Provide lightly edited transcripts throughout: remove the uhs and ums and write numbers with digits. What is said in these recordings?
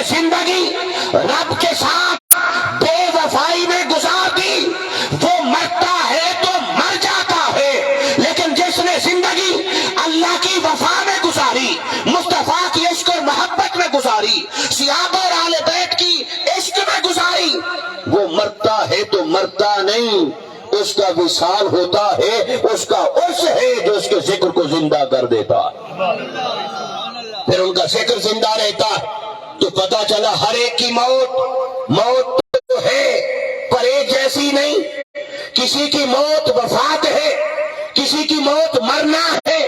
زندگی رب کے ساتھ بے وفائی میں گزار دی وہ مرتا ہے تو مر جاتا ہے، لیکن جس نے زندگی اللہ کی وفا میں گزاری، مصطفیٰ کی عشق اور محبت میں گزاری، صحابہ اور اہل بیت کی عشق میں گزاری، وہ مرتا ہے تو مرتا نہیں، اس کا وصال ہوتا ہے، اس کا عرش ہے جو اس کے ذکر کو زندہ کر دیتا ہے، پھر ان کا ذکر زندہ رہتا ہے۔ تو پتا چلا ہر ایک کی موت تو ہے پر ایک جیسی نہیں، کسی کی موت وفات ہے، کسی کی موت مرنا ہے،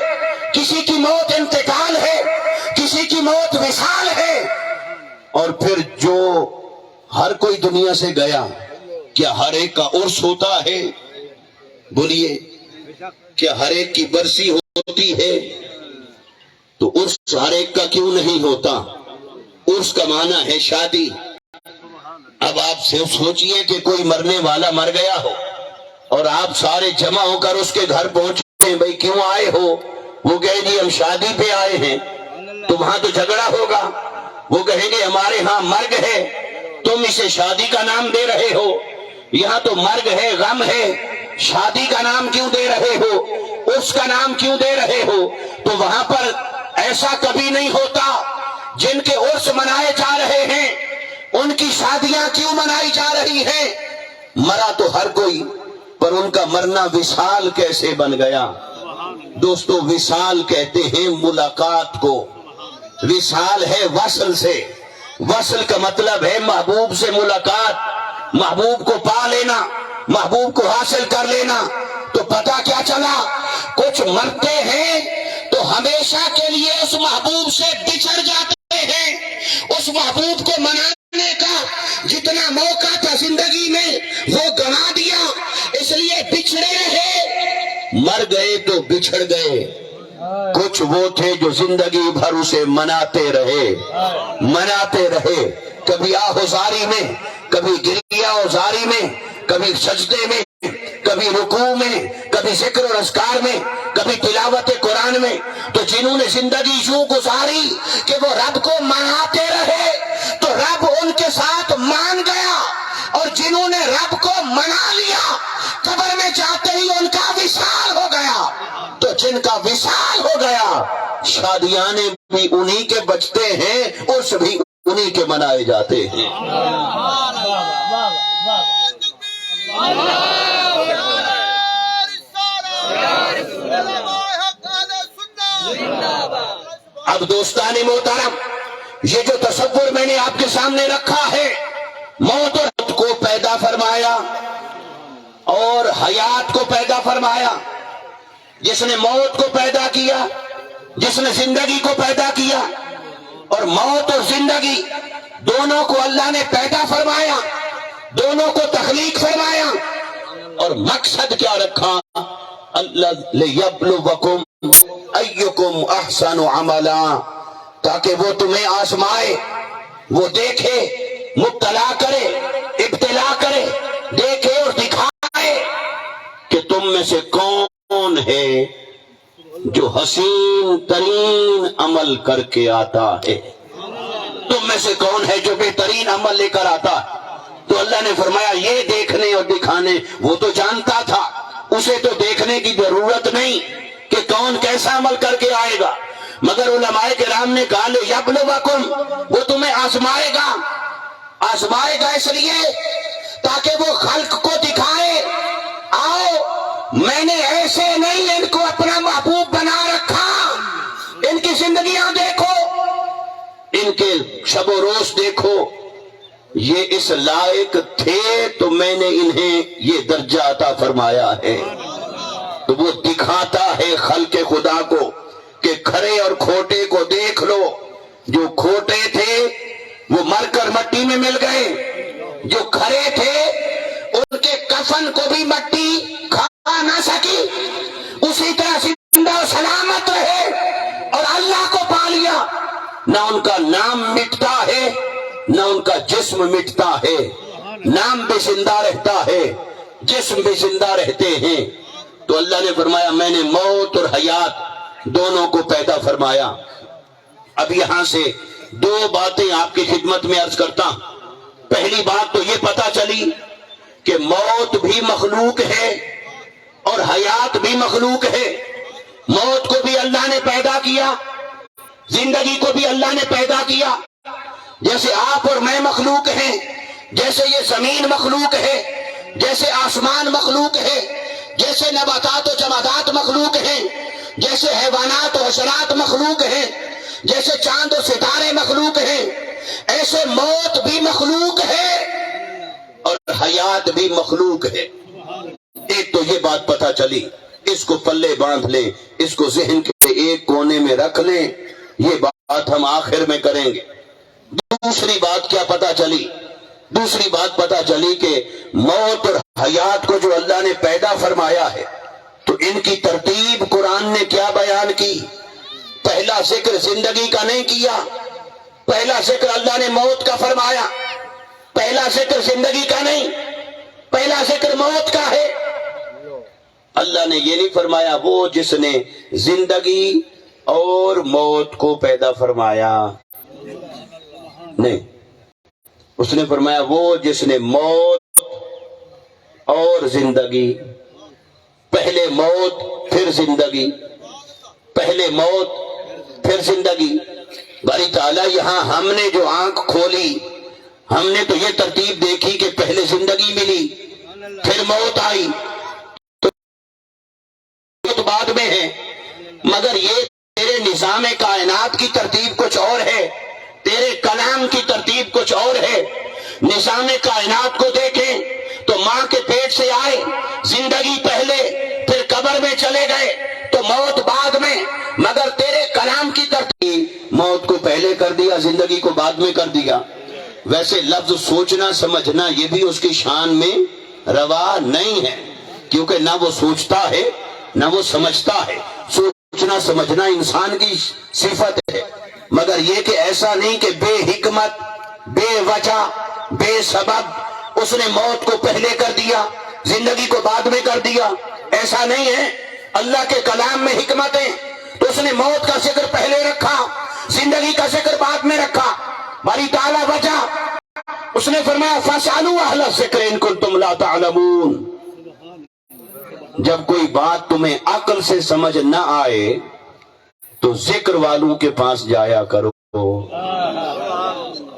کسی کی موت انتقال ہے، کسی کی موت وصال ہے، اور پھر جو ہر کوئی دنیا سے گیا کیا ہر ایک کا عرس ہوتا ہے؟ بولیے کیا ہر ایک کی برسی ہوتی ہے؟ تو عرس ہر ایک کا کیوں نہیں ہوتا؟ عرس کا معنی ہے شادی۔ اب آپ سے سوچئے کہ کوئی مرنے والا مر گیا ہو اور آپ سارے جمع ہو کر اس کے گھر پہنچے، بھئی کیوں آئے ہو؟ وہ کہے جی ہم شادی پہ آئے ہیں، تو وہاں تو جھگڑا ہوگا، وہ کہیں گے ہمارے ہاں مرگ ہے، تم اسے شادی کا نام دے رہے ہو، یہاں تو مرگ ہے، غم ہے، شادی کا نام کیوں دے رہے ہو، اس کا نام کیوں دے رہے ہو؟ تو وہاں پر ایسا کبھی نہیں ہوتا۔ جن کے عرس منائے جا رہے ہیں ان کی شادیاں کیوں منائی جا رہی ہیں؟ مرا تو ہر کوئی، پر ان کا مرنا وصال کیسے بن گیا؟ دوستو وصال کہتے ہیں ملاقات کو، وصال ہے وصل سے، وصل کا مطلب ہے محبوب سے ملاقات، محبوب کو پا لینا، محبوب کو حاصل کر لینا۔ تو پتہ کیا چلا؟ کچھ مرتے ہیں تو ہمیشہ کے لیے اس محبوب سے بچھڑ جاتے ہیں، اس محبوب کو منانے کا جتنا موقع تھا زندگی میں وہ گنوا دیا، اس لیے بچھڑے رہے، مر گئے تو بچھڑ گئے۔ کچھ وہ تھے جو زندگی بھر اسے مناتے رہے، کبھی آہوزاری میں، کبھی گریہ وزاری میں، کبھی سجدے میں، کبھی رکوع میں، کبھی ذکر اور اذکار میں، کبھی تلاوت قرآن میں۔ تو جنہوں نے زندگی یوں گزاری کہ وہ رب کو مناتے رہے تو رب ان کے ساتھ مان گیا، اور جنہوں نے رب کو منا لیا قبر میں جاتے ہی ان کا وصال ہو گیا۔ تو جن کا وصال ہو گیا شادیانے بھی انہی کے بچتے ہیں، عرس بھی انہی کے منائے جاتے ہیں۔ اب دوستان محترم، یہ جو تصور میں نے آپ کے سامنے رکھا ہے، موت اور حیات کو پیدا فرمایا اور حیات کو پیدا فرمایا۔ جس نے موت کو پیدا کیا، جس نے زندگی کو پیدا کیا، اور موت اور زندگی دونوں کو اللہ نے پیدا فرمایا، دونوں کو تخلیق فرمایا، اور مقصد کیا رکھا؟ اللہ لیبلوکم ایکم احسن عملا، تاکہ وہ تمہیں آزمائے، وہ دیکھے، مبتلا کرے، ابتلا کرے، دیکھے اور دکھائے کہ تم میں سے کون ہے جو حسین ترین عمل کر کے آتا ہے، تم میں سے کون ہے جو بہترین عمل لے کر آتا ہے۔ تو اللہ نے فرمایا یہ دیکھنے اور دکھانے، وہ تو جانتا تھا، اسے تو دیکھنے کی ضرورت نہیں کہ کون کیسا عمل کر کے آئے گا، مگر علماء کرام نے کہا لیبلوکم، وہ تمہیں آزمائے گا اس لیے تاکہ وہ خلق کو دکھائے، آؤ میں نے ایسے نہیں ان کو اپنا محبوب بنا رکھا، ان کی زندگیاں دیکھو، ان کے شب و روز دیکھو، یہ اس لائق تھے تو میں نے انہیں یہ درجہ عطا فرمایا ہے۔ تو وہ دکھاتا ہے خلق خدا کو کہ کھرے اور کھوٹے کو دیکھ لو، جو کھوٹے تھے وہ مر کر مٹی میں مل گئے، جو کھرے تھے ان کے کفن کو بھی مٹی کھا نہ سکی، اسی طرح زندہ و سلامت رہے اور اللہ کو پا لیا، نہ ان کا نام مٹتا ہے نہ ان کا جسم مٹتا ہے، نام بھی زندہ رہتا ہے، جسم بھی زندہ رہتے ہیں۔ تو اللہ نے فرمایا میں نے موت اور حیات دونوں کو پیدا فرمایا۔ اب یہاں سے دو باتیں آپ کی خدمت میں عرض کرتا ہوں۔ پہلی بات تو یہ پتہ چلی کہ موت بھی مخلوق ہے اور حیات بھی مخلوق ہے۔ موت کو بھی اللہ نے پیدا کیا، زندگی کو بھی اللہ نے پیدا کیا۔ جیسے آپ اور میں مخلوق ہیں، جیسے یہ زمین مخلوق ہے، جیسے آسمان مخلوق ہے، جیسے نباتات و جمادات مخلوق ہیں، جیسے حیوانات و حشرات مخلوق ہیں، جیسے چاند و ستارے مخلوق ہیں، ایسے موت بھی مخلوق ہے اور حیات بھی مخلوق ہے۔ ایک تو یہ بات پتہ چلی، اس کو پلے باندھ لیں، اس کو ذہن کے ایک کونے میں رکھ لیں، یہ بات ہم آخر میں کریں گے۔ دوسری بات کیا پتہ چلی؟ دوسری بات پتہ چلی کہ موت اور حیات کو جو اللہ نے پیدا فرمایا ہے تو ان کی ترتیب قرآن نے کیا بیان کی؟ پہلا ذکر زندگی کا نہیں کیا، پہلا ذکر اللہ نے موت کا فرمایا، پہلا ذکر زندگی کا نہیں، پہلا ذکر موت کا ہے۔ اللہ نے یہ نہیں فرمایا وہ جس نے زندگی اور موت کو پیدا فرمایا، نہیں، اس نے فرمایا وہ جس نے موت اور زندگی، پہلے موت پھر زندگی، پہلے موت پھر زندگی۔ باری تعالیٰ یہاں ہم نے جو آنکھ کھولی، ہم نے تو یہ ترتیب دیکھی کہ پہلے زندگی ملی پھر موت آئی، تو موت بعد میں ہے، مگر یہ تیرے نظام کائنات کی ترتیب کچھ اور ہے، تیرے کلام کی ترتیب کچھ اور ہے۔ نظام کائنات کو دیکھیں تو ماں کے پیٹ سے آئے، زندگی پہلے، پھر قبر میں چلے گئے تو موت بعد میں، مگر تیرے کلام کی ترتیب موت کو پہلے کر دیا، زندگی کو بعد میں کر دیا۔ ویسے لفظ سوچنا سمجھنا یہ بھی اس کی شان میں روا نہیں ہے، کیونکہ نہ وہ سوچتا ہے نہ وہ سمجھتا ہے۔ سوچنا سمجھنا انسان کی صفت ہے، مگر یہ کہ ایسا نہیں کہ بے حکمت، بے وجہ، بے سبب اس نے موت کو پہلے کر دیا، زندگی کو بعد میں کر دیا، ایسا نہیں ہے۔ اللہ کے کلام میں حکمت ہے تو اس نے موت کا ذکر پہلے رکھا، زندگی کا ذکر بعد میں رکھا۔ باری تعالیٰ وجہ اس نے فرمایا فَاسْأَلُوا أَهْلَ الذِّكْرِ إِن كُنتُمْ لَا تَعْلَمُونَ۔ جب کوئی بات تمہیں عقل سے سمجھ نہ آئے تو ذکر والوں کے پاس جایا کرو،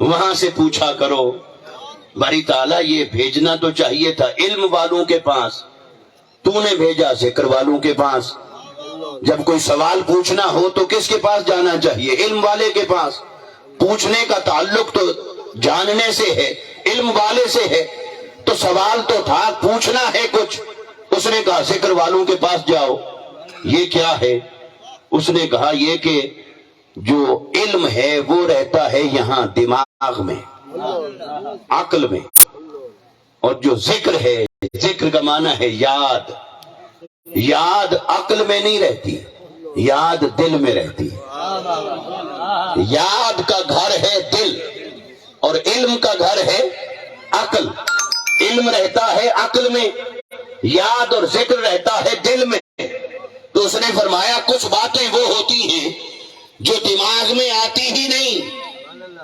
وہاں سے پوچھا کرو۔ باری تعالیٰ یہ بھیجنا تو چاہیے تھا علم والوں کے پاس، تو نے بھیجا ذکر والوں کے پاس۔ جب کوئی سوال پوچھنا ہو تو کس کے پاس جانا چاہیے؟ علم والے کے پاس۔ پوچھنے کا تعلق تو جاننے سے ہے، علم والے سے ہے، تو سوال تو تھا، پوچھنا ہے کچھ۔ اس نے کہا ذکر والوں کے پاس جاؤ۔ یہ کیا ہے؟ اس نے کہا یہ کہ جو علم ہے وہ رہتا ہے یہاں دماغ میں، عقل میں، اور جو ذکر ہے، ذکر کا معنی ہے یاد۔ یاد عقل میں نہیں رہتی، یاد دل میں رہتی ہے۔ یاد کا گھر ہے دل اور علم کا گھر ہے عقل۔ علم رہتا ہے عقل میں، یاد اور ذکر رہتا ہے دل میں۔ تو اس نے فرمایا کچھ باتیں وہ ہوتی ہیں جو دماغ میں آتی ہی نہیں،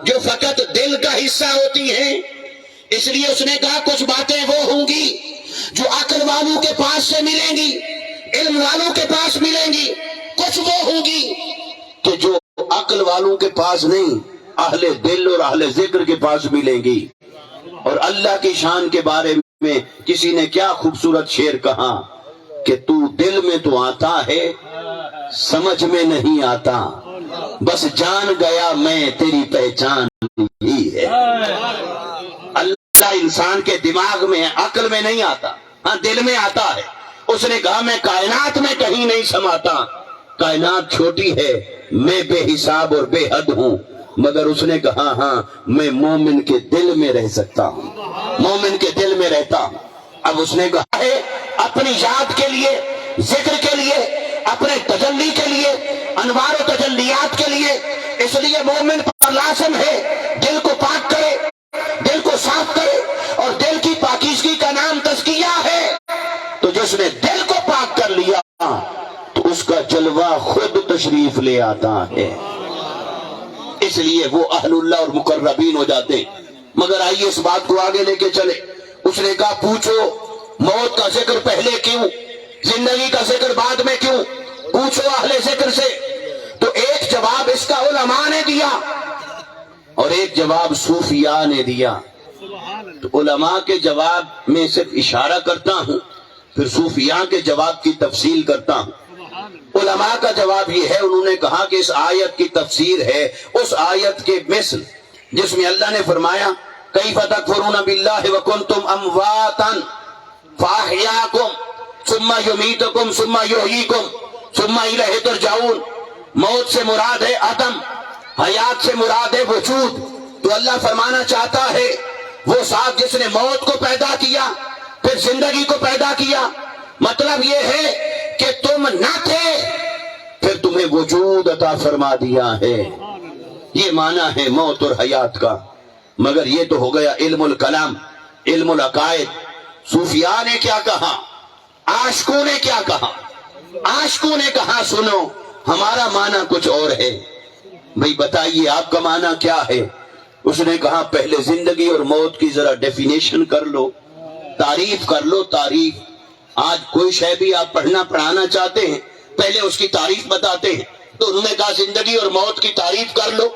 جو فقط دل کا حصہ ہوتی ہیں۔ اس لیے اس نے کہا کچھ باتیں وہ ہوں گی جو عقل والوں کے پاس سے ملیں گی، علم والوں کے پاس ملیں گی، کچھ وہ ہوں گی کہ جو عقل والوں کے پاس نہیں، اہل دل اور اہل ذکر کے پاس ملیں گی۔ اور اللہ کی شان کے بارے میں کسی نے کیا خوبصورت شعر کہا کہ تو دل میں تو آتا ہے، سمجھ میں نہیں آتا، بس جان گیا میں تیری پہچان ہی ہے۔ اللہ انسان کے دماغ میں ہے، عقل میں نہیں آتا، ہاں دل میں آتا ہے۔ اس نے کہا میں کائنات میں کہیں نہیں سماتا، کائنات چھوٹی ہے، میں بے حساب اور بے حد ہوں، مگر اس نے کہا ہاں میں مومن کے دل میں رہ سکتا ہوں، مومن کے دل میں رہتا ہوں۔ اب اس نے کہا ہے اپنی یاد کے لیے، ذکر کے لیے، اپنے تجلی کے لیے، انوار و تجلیات کے لیے، اس لیے مومن پر لازم ہے دل کو پاک کرے، دل کو صاف کرے، اور دل کی پاکیزگی کا نام تزکیہ ہے۔ تو جس نے دل کو پاک کر لیا تو اس کا جلوہ خود تشریف لے آتا ہے۔ اس لیے وہ اہل اللہ اور مقربین ہو جاتے ہیں۔ مگر آئیے اس بات کو آگے لے کے چلے۔ اس نے کہا پوچھو موت کا ذکر پہلے کیوں، زندگی کا ذکر بعد میں کیوں، پوچھو اہل ذکر سے۔ تو ایک جواب اس کا علماء نے دیا اور ایک جواب صوفیاء نے دیا۔ تو علماء کے جواب میں صرف اشارہ کرتا ہوں، پھر صوفیاء کے جواب کی تفصیل کرتا ہوں۔ علماء کا جواب یہ ہے، انہوں نے کہا کہ اس آیت کی تفسیر ہے اس آیت کے مثل جس میں اللہ نے فرمایا کیف تکفرون باللہ وکنتم امواتا فاحیاکم ثم یمیتکم ثم یحییکم ثم الیہ ترجعون۔ موت سے مراد ہے عدم، حیات سے مراد ہے وجود۔ تو اللہ فرمانا چاہتا ہے وہ ذات جس نے موت کو پیدا کیا پھر زندگی کو پیدا کیا، مطلب یہ ہے کہ تم نہ تھے پھر تمہیں وجود عطا فرما دیا ہے۔ یہ معنی ہے موت اور حیات کا۔ مگر یہ تو ہو گیا علم الکلام، علم العقائد۔ صوفیاء نے کیا کہا، عاشقوں نے کیا کہا؟ عاشقوں نے کہا سنو ہمارا معنی کچھ اور ہے۔ بھئی بتائیے آپ کا معنی کیا ہے؟ اس نے کہا پہلے زندگی اور موت کی ذرا ڈیفینیشن کر لو، تعریف کر لو۔ تعریف آج کوئی شے بھی آپ پڑھانا چاہتے ہیں پہلے اس کی تعریف بتاتے ہیں۔ تو انہوں نے کہا زندگی اور موت کی تعریف کر لو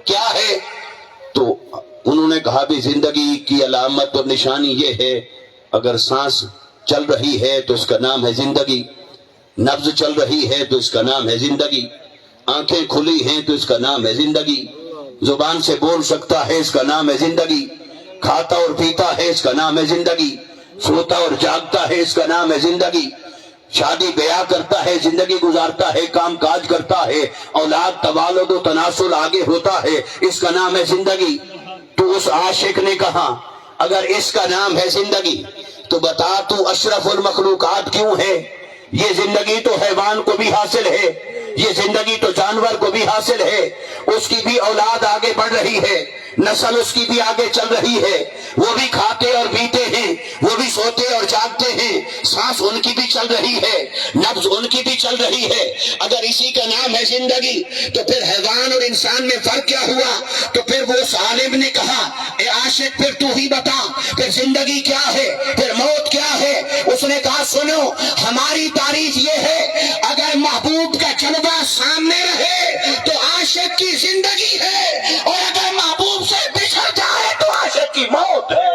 کیا ہے؟ تو انہوں نے کہا بھی زندگی کی علامت اور نشانی یہ ہے اگر سانس چل رہی ہے تو اس کا نام ہے زندگی، نبض چل رہی ہے تو اس کا نام ہے زندگی، آنکھیں کھلی ہیں تو اس کا نام ہے زندگی، زبان سے بول سکتا ہے اس کا نام ہے زندگی، کھاتا اور پیتا ہے اس کا نام ہے زندگی، سوتا اور جاگتا ہے اس کا نام ہے زندگی، شادی بیاہ کرتا ہے، زندگی گزارتا ہے، کام کاج کرتا ہے، اولاد توالد و تناسل آگے ہوتا ہے، اس کا نام ہے زندگی۔ تو اس عاشق نے کہا اگر اس کا نام ہے زندگی تو بتا تو اشرف المخلوقات کیوں ہے؟ یہ زندگی تو حیوان کو بھی حاصل ہے، یہ زندگی تو جانور کو بھی حاصل ہے، اس کی بھی اولاد آگے بڑھ رہی ہے، نسل اس کی بھی آگے چل رہی ہے، وہ بھی کھاتے اور پیتے ہیں، وہ بھی سوتے اور جاگتے ہیں، سانس ان کی بھی چل رہی ہے، نبض ان کی بھی چل رہی ہے۔ اگر اسی کا نام ہے زندگی تو پھر حیوان اور انسان میں فرق کیا ہوا؟ تو پھر وہ عالم نے کہا اے عاشق پھر تو ہی بتا پھر زندگی کیا ہے، پھر موت کیا ہے؟ اس نے کہا سنو ہماری تعریف یہ ہے اگر محبوب کا جلوہ سامنے رہے تو عاشق کی زندگی ہے، اور اگر محبوب سے بچھڑ جائے تو عاشق کی موت ہے۔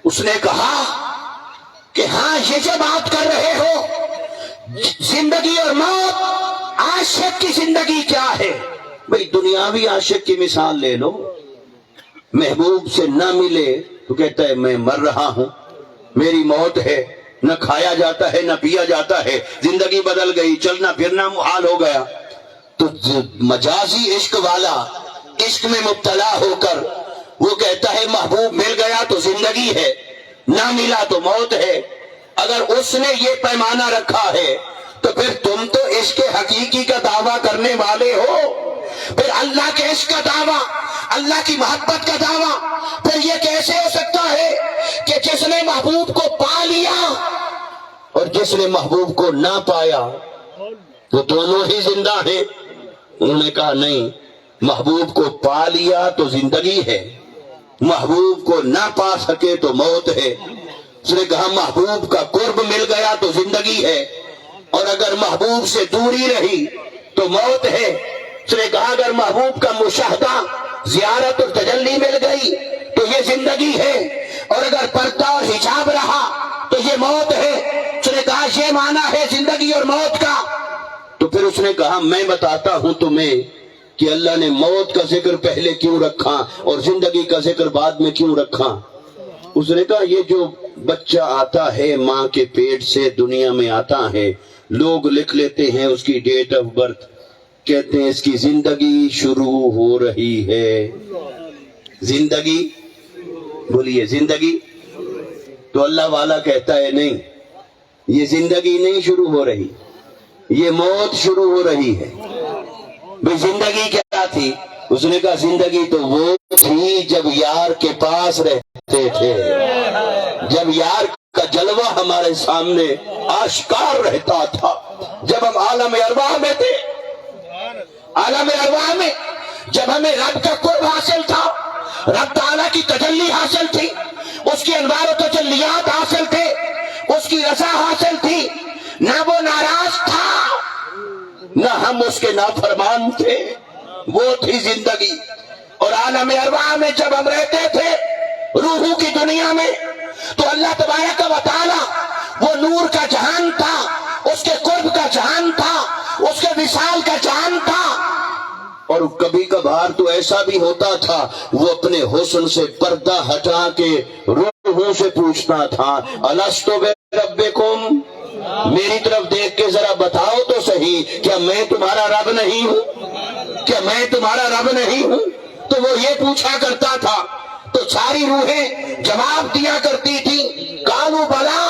اس نے کہا کہ ہاں یہ جو بات کر رہے ہو زندگی اور موت، عاشق کی زندگی کیا ہے؟ بھئی دنیاوی عاشق کی مثال لے لو، محبوب سے نہ ملے تو کہتا ہے میں مر رہا ہوں، میری موت ہے، نہ کھایا جاتا ہے نہ پیا جاتا ہے، زندگی بدل گئی، چلنا پھرنا محال ہو گیا۔ تو مجازی عشق والا عشق میں مبتلا ہو کر وہ کہتا ہے محبوب مل گیا تو زندگی ہے، نہ ملا تو موت ہے۔ اگر اس نے یہ پیمانہ رکھا ہے تو پھر تم تو عشق حقیقی کا دعویٰ کرنے والے ہو، پھر اللہ کے عشق کا دعویٰ، اللہ کی محبت کا دعویٰ پھر یہ کیسے ہو سکتا ہے کہ جس نے محبوب کو پا لیا اور جس نے محبوب کو نہ پایا وہ دونوں ہی زندہ ہیں؟ انہوں نے کہا نہیں، محبوب کو پا لیا تو زندگی ہے، محبوب کو نہ پا سکے تو موت ہے۔ اس نے کہا محبوب کا قرب مل گیا تو زندگی ہے، اور اگر محبوب سے دوری رہی تو موت ہے۔ اس نے کہا اگر محبوب کا مشاہدہ، زیارت اور تجلی مل گئی تو یہ زندگی ہے، اور اگر پردہ اور حجاب رہا تو یہ موت ہے۔ اس نے کہا یہ معنی ہے زندگی اور موت کا۔ تو پھر اس نے کہا میں بتاتا ہوں تمہیں کہ اللہ نے موت کا ذکر پہلے کیوں رکھا اور زندگی کا ذکر بعد میں کیوں رکھا۔ اس نے کہا یہ جو بچہ آتا ہے ماں کے پیٹ سے دنیا میں آتا ہے، لوگ لکھ لیتے ہیں اس کی ڈیٹ آف برتھ، کہتے ہیں اس کی زندگی شروع ہو رہی ہے۔ زندگی بولیے زندگی، تو اللہ والا کہتا ہے نہیں، یہ زندگی نہیں شروع ہو رہی، یہ موت شروع ہو رہی ہے۔ بھئی زندگی کیا تھی؟ اس نے کہا زندگی تو وہ تھی جب یار کے پاس رہتے تھے، جب یار کا جلوہ ہمارے سامنے آشکار رہتا تھا، جب ہم عالم ارواح میں تھے، عالم ارواح میں جب ہمیں رب کا قرب حاصل تھا، رب تعالیٰ کی تجلی حاصل تھی، اس کی انوار و تجلیات حاصل تھے، اس کی رضا حاصل تھی، نہ وہ ناراض تھا نہ ہم اس کے نافرمان تھے، وہ تھی زندگی۔ اور عالم ارواح میں جب ہم رہتے تھے روحوں کی دنیا میں، تو اللہ تبارک و تعالی وہ نور کا جہان تھا، اس کے قرب کا جہان تھا، اس کے وصال کا جہان تھا۔ اور کبھی کبھار تو ایسا بھی ہوتا تھا وہ اپنے حسن سے پردہ ہٹا کے روحوں سے پوچھتا تھا الستو بربکم، میری طرف دیکھ کے ذرا بتاؤ تو صحیح، کیا میں تمہارا رب نہیں ہوں؟ کیا میں تمہارا رب نہیں ہوں؟ تو وہ یہ پوچھا کرتا تھا، تو ساری روحیں جواب دیا کرتی تھی، قالوا بلا،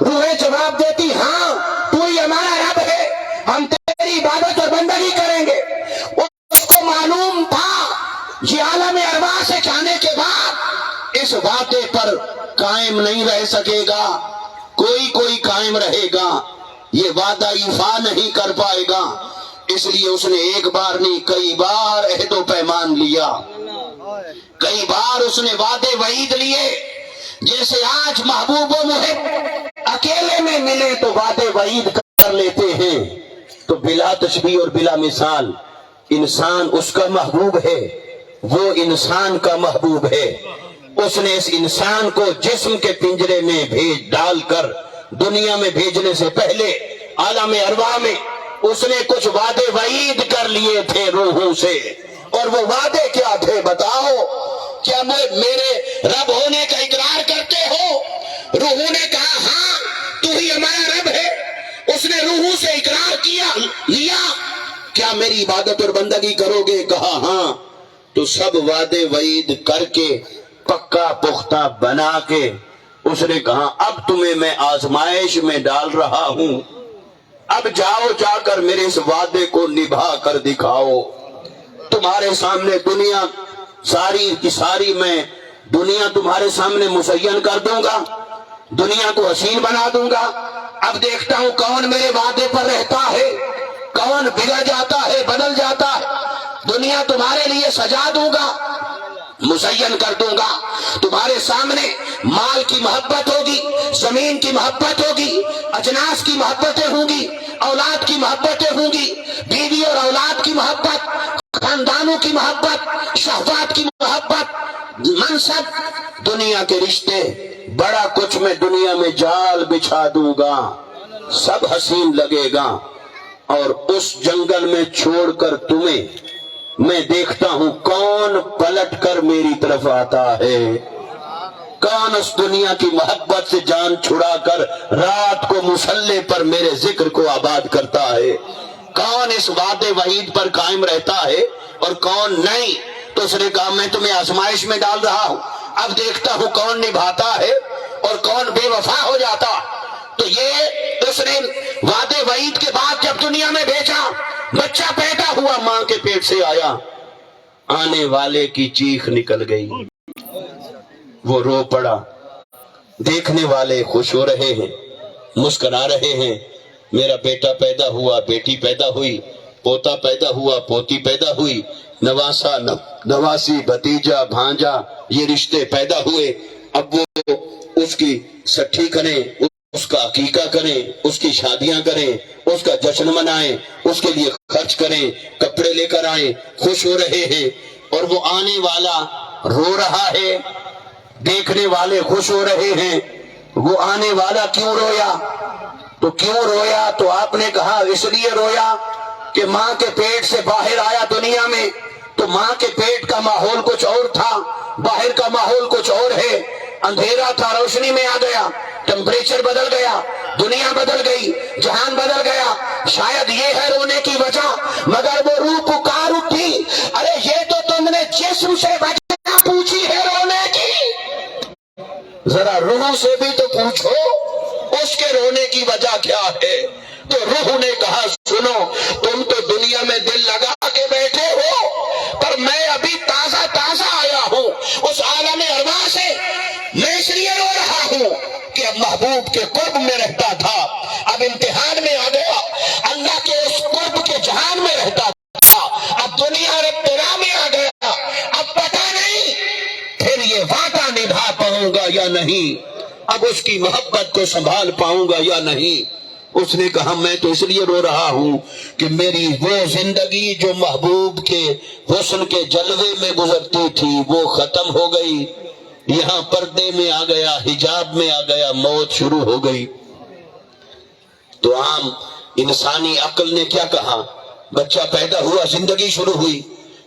روحیں جواب دیتی ہاں تو ہی ہمارا رب ہے، ہم تیری عبادت اور بندگی کریں گے۔ اس کو معلوم تھا یہ عالم ارواح سے جانے کے بعد اس وعدے پر قائم نہیں رہ سکے گا، کوئی قائم رہے گا، یہ وعدہ ایفا نہیں کر پائے گا۔ اس لیے اس نے ایک بار نہیں کئی بار عہد و پیمان لیا، کئی بار اس نے وعدے وعید لیے۔ جیسے آج محبوب و محب اکیلے میں ملے تو وعدے وعید کر لیتے ہیں، تو بلا تشبیہ اور بلا مثال انسان اس کا محبوب ہے، وہ انسان کا محبوب ہے۔ اس نے اس انسان کو جسم کے پنجرے میں بھیج ڈال کر دنیا میں بھیجنے سے پہلے عالم ارواح میں اس نے کچھ وعدے وعید کر لیے تھے روحوں سے، اور وہ وعدے کیا تھے بتاؤ؟ کیا میرے رب ہونے کا اقرار کرتے ہو؟ روحوں نے کہا ہاں تو ہی ہمارا رب ہے۔ اس نے روحوں سے اقرار لیا، کیا میری عبادت اور بندگی کرو گے؟ کہا ہاں۔ تو سب وعدے وعید کر کے پکا پختہ بنا کے اس نے کہا اب تمہیں میں آزمائش میں ڈال رہا ہوں، اب جاؤ جا کر میرے اس وعدے کو نبھا کر دکھاؤ۔ تمہارے سامنے دنیا ساری کی ساری میں دنیا تمہارے سامنے مزین کر دوں گا، دنیا کو حسین بنا دوں گا۔ اب دیکھتا ہوں کون میرے وعدے پر رہتا ہے، کون بگڑ جاتا ہے، بدل جاتا ہے۔ دنیا تمہارے لیے سجا دوں گا، مزین کر دوں گا۔ تمہارے سامنے مال کی محبت ہوگی، زمین کی محبت ہوگی، اجناس کی محبتیں ہوں گی، اولاد کی محبتیں ہوں گی، بیوی اور اولاد کی محبت، خاندانوں کی محبت، شہوات کی محبت، منصب، دنیا کے رشتے، بڑا کچھ میں دنیا میں جال بچھا دوں گا، سب حسین لگے گا۔ اور اس جنگل میں چھوڑ کر تمہیں میں دیکھتا ہوں کون پلٹ کر میری طرف آتا ہے، کون اس دنیا کی محبت سے جان چھڑا کر رات کو مصلے پر میرے ذکر کو آباد کرتا ہے، کون اس وعدے وعید پر قائم رہتا ہے اور کون نہیں۔ تو اس نے کہا میں تمہیں آزمائش میں ڈال رہا ہوں، اب دیکھتا ہوں کون نبھاتا ہے اور کون بے وفا ہو جاتا۔ تو یہ اس نے وعدے وعید کے بعد جب دنیا میں بھیجا، بچہ پیدا ہوا، ماں کے پیٹ سے آیا، آنے والے کی چیخ نکل گئی، وہ رو پڑا۔ دیکھنے والے خوش ہو رہے ہیں، مسکرا رہے ہیں، میرا بیٹا پیدا ہوا، بیٹی پیدا ہوئی، پوتا پیدا ہوا، پوتی پیدا ہوئی، نواسا نواسی، بھتیجا بھانجا، یہ رشتے پیدا ہوئے۔ اب وہ اس کی سٹھی کریں، اس کا عقیقہ کریں، اس کی شادیاں کریں، اس کا جشن منائیں، اس کے لیے خرچ کریں، کپڑے لے کر آئیں، خوش ہو رہے ہیں۔ اور وہ آنے والا رو رہا ہے، دیکھنے والے خوش ہو رہے ہیں۔ وہ آنے والا کیوں رویا؟ تو کیوں رویا؟ تو آپ نے کہا اس لیے رویا کہ ماں کے پیٹ سے باہر آیا دنیا میں، تو ماں کے پیٹ کا ماحول کچھ اور تھا، باہر کا ماحول کچھ اور ہے، اندھیرا تھا، روشنی میں آ گیا، ٹمپریچر بدل گیا، دنیا بدل گئی، جہان بدل گیا۔ شاید یہ ہے رونے کی وجہ، مگر وہ روح پکار اٹھی، ارے یہ تو تم نے جسم سے وجہ پوچھی ہے رونے کی، ذرا روح سے بھی تو پوچھو اس کے رونے کی وجہ کیا ہے۔ تو روح نے کہا سنو، تم تو دنیا میں دل لگا محبوب کے قرب میں رہتا تھا، اب امتحان میں آ گیا، اللہ کے اس قرب کے جہان میں رہتا تھا، اب دنیا اور ابتلا میں آ گیا، اب پتہ نہیں پھر یہ وعدہ نبھا پاؤں گا یا نہیں، اب اس کی محبت کو سنبھال پاؤں گا یا نہیں۔ اس نے کہا میں تو اس لیے رو رہا ہوں کہ میری وہ زندگی جو محبوب کے حسن کے جلوے میں گزرتی تھی وہ ختم ہو گئی، یہاں پردے میں آ گیا، حجاب میں آ گیا، موت شروع ہو گئی۔ تو عام انسانی عقل نے کیا کہا؟ بچہ پیدا ہوا، زندگی شروع ہوئی،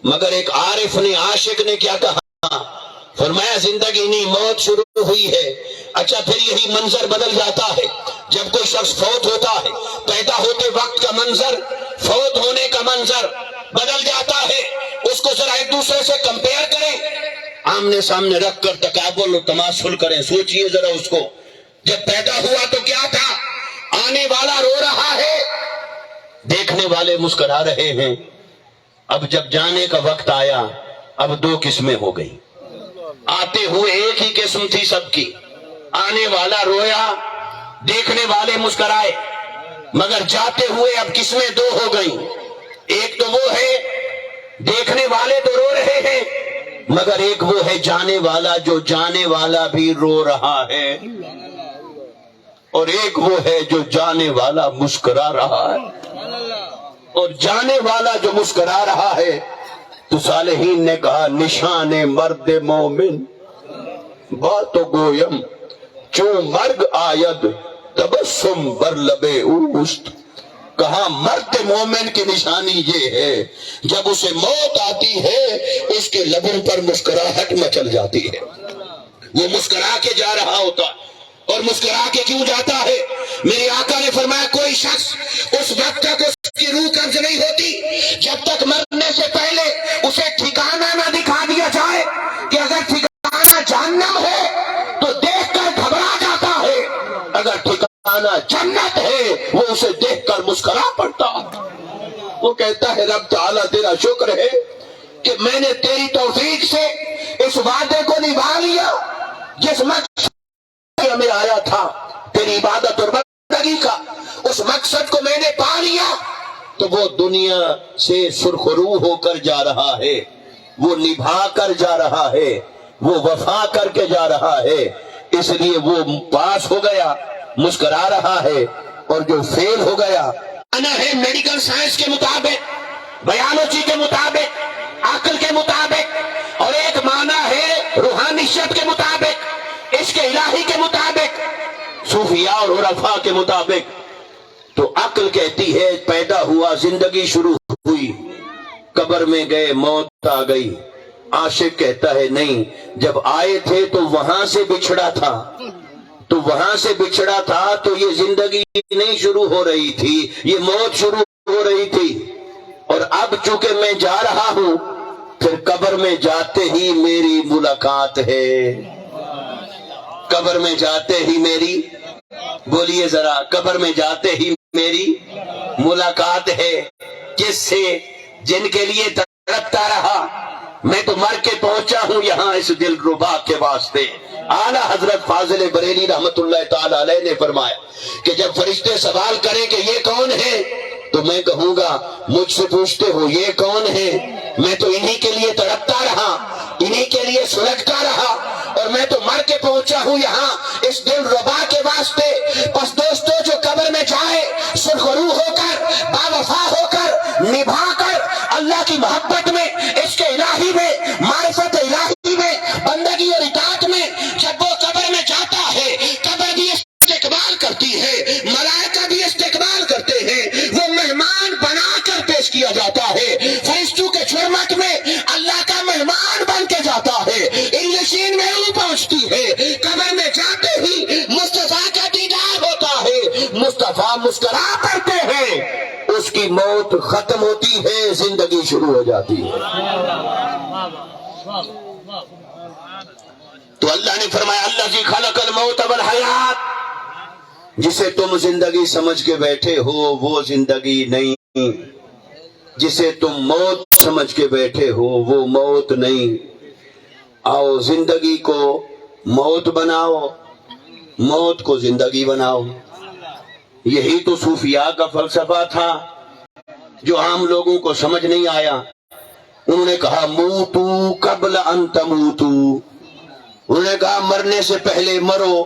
مگر ایک عارف نے، عاشق نے کیا کہا؟ فرمایا زندگی نہیں، موت شروع ہوئی ہے۔ اچھا پھر یہی منظر بدل جاتا ہے جب کوئی شخص فوت ہوتا ہے، پیدا ہوتے وقت کا منظر، فوت ہونے کا منظر بدل جاتا ہے۔ اس کو ذرا ایک دوسرے سے کمپیئر کریں، آمنے سامنے رکھ کر تقابل و تماثل کریں، سوچئے ذرا اس کو۔ جب پیدا ہوا تو کیا تھا؟ آنے والا رو رہا ہے، دیکھنے والے مسکرا رہے ہیں۔ اب جب جانے کا وقت آیا، اب دو قسمیں ہو گئی۔ آتے ہوئے ایک ہی قسم تھی سب کی، آنے والا رویا، دیکھنے والے مسکرائے، مگر جاتے ہوئے اب قسمیں دو ہو گئیں۔ ایک تو وہ ہے دیکھنے والے تو رو رہے ہیں، مگر ایک وہ ہے جانے والا جو جانے والا بھی رو رہا ہے، اور ایک وہ ہے جو جانے والا مسکرا رہا ہے۔ اور جانے والا جو مسکرا رہا ہے تو صالحین نے کہا نشان مرد مومن بات گویم چون مرگ آید تبسم بر لبے اوست۔ کہا مرد مومن کی نشانی یہ ہے جب اسے موت آتی ہے اس کے لبوں پر مسکراہٹ مچل جاتی ہے، وہ مسکرا کے جا رہا ہوتا ہے۔ اور مسکرا کے کیوں جاتا ہے؟ میرے آقا نے فرمایا کوئی شخص اس وقت تک اس کی روح قبض نہیں ہوتی جب تک مرنے سے پہلے اسے ٹھکانہ نہ دکھا دیا جائے کہ اگر ٹھکانہ جہنم ہے تو دیکھ کر گھبرا جاتا ہے، اگر ٹھکانہ جنت ہے وہ اسے دیکھ کر مسکرا پڑتا۔ وہ کہتا ہے رب تعالیٰ تیرا شکر ہے کہ میں نے تیری توفیق سے اس وعدے کو نبھا لیا، جس مقصد میں آیا تھا تیری عبادت اور بندگی کا، اس مقصد کو میں نے پا لیا۔ تو وہ دنیا سے سرخ روح ہو کر جا رہا ہے، وہ نبھا کر جا رہا ہے، وہ وفا کر کے جا رہا ہے، اس لیے وہ پاس ہو گیا، مسکرا رہا ہے، اور جو فیل ہو گیا انا ہے میڈیکل سائنس کے مطابق، بایولوجی کے مطابق، عقل کے مطابق، اور ایک معنی ہے روحانیت کے مطابق، عشق الہی کے مطابق، صوفیاء اور عرفاء کے مطابق۔ تو عقل کہتی ہے پیدا ہوا، زندگی شروع ہوئی، قبر میں گئے، موت آ گئی۔ عاشق کہتا ہے نہیں، جب آئے تھے تو وہاں سے بچھڑا تھا، تو وہاں سے بچھڑا تھا تو یہ زندگی نہیں شروع ہو رہی تھی، یہ موت شروع ہو رہی تھی، اور اب چونکہ میں جا رہا ہوں پھر قبر میں جاتے ہی میری ملاقات ہے، قبر میں جاتے ہی میری، بولیے ذرا، قبر میں جاتے ہی میری ملاقات ہے، کس سے؟ جن کے لیے تڑپتا رہا، میں تو مر کے پہنچا ہوں یہاں اس دل ربا کے واسطے۔ اعلیٰ حضرت فاضل بریلی رحمت اللہ تعالی علیہ نے فرمایا کہ جب فرشتے سوال کریں کہ یہ کون ہے تو میں کہوں گا مجھ سے پوچھتے ہو یہ کون ہے؟ میں تو انہی کے لیے تڑپتا رہا، انہی کے لیے سلگتا رہا، اور میں تو مر کے پہنچا ہوں یہاں اس دل ربا کے واسطے۔ پس دوستو جو قبر میں جائے سرخ روح ہو کر، باوفا ہو کر، نبھا کر، اللہ کی محبت میں، عشق الہی میں، معرفت الہی میں، بندگی اور اطاعت میں، جب وہ قبر میں جاتا ہے قبر بھی استقبال کرتی ہے، ملائکہ بھی استقبال کرتے ہیں، وہ مہمان بنا کر پیش کیا جاتا ہے، فرشتوں کے جرمٹ میں اللہ کا مہمان بن کے جاتا ہے، انگلشین میں روح پہنچتی ہے، قبر میں جاتے ہی مصطفیٰ کا دیدار ہوتا ہے، مصطفیٰ مسکرا پڑتے ہیں، اس کی موت ختم ہوتی ہے، زندگی شروع ہو جاتی ہے۔ تو اللہ نے فرمایا الذی خلق الموت والحیات، جسے تم زندگی سمجھ کے بیٹھے ہو وہ زندگی نہیں، جسے تم موت سمجھ کے بیٹھے ہو وہ موت نہیں۔ آؤ زندگی کو موت بناؤ، موت کو زندگی بناؤ۔ یہی تو صوفیاء کا فلسفہ تھا جو عام لوگوں کو سمجھ نہیں آیا۔ انہوں نے کہا موتو قبل ان تموتو، انہوں نے کہا مرنے سے پہلے مرو۔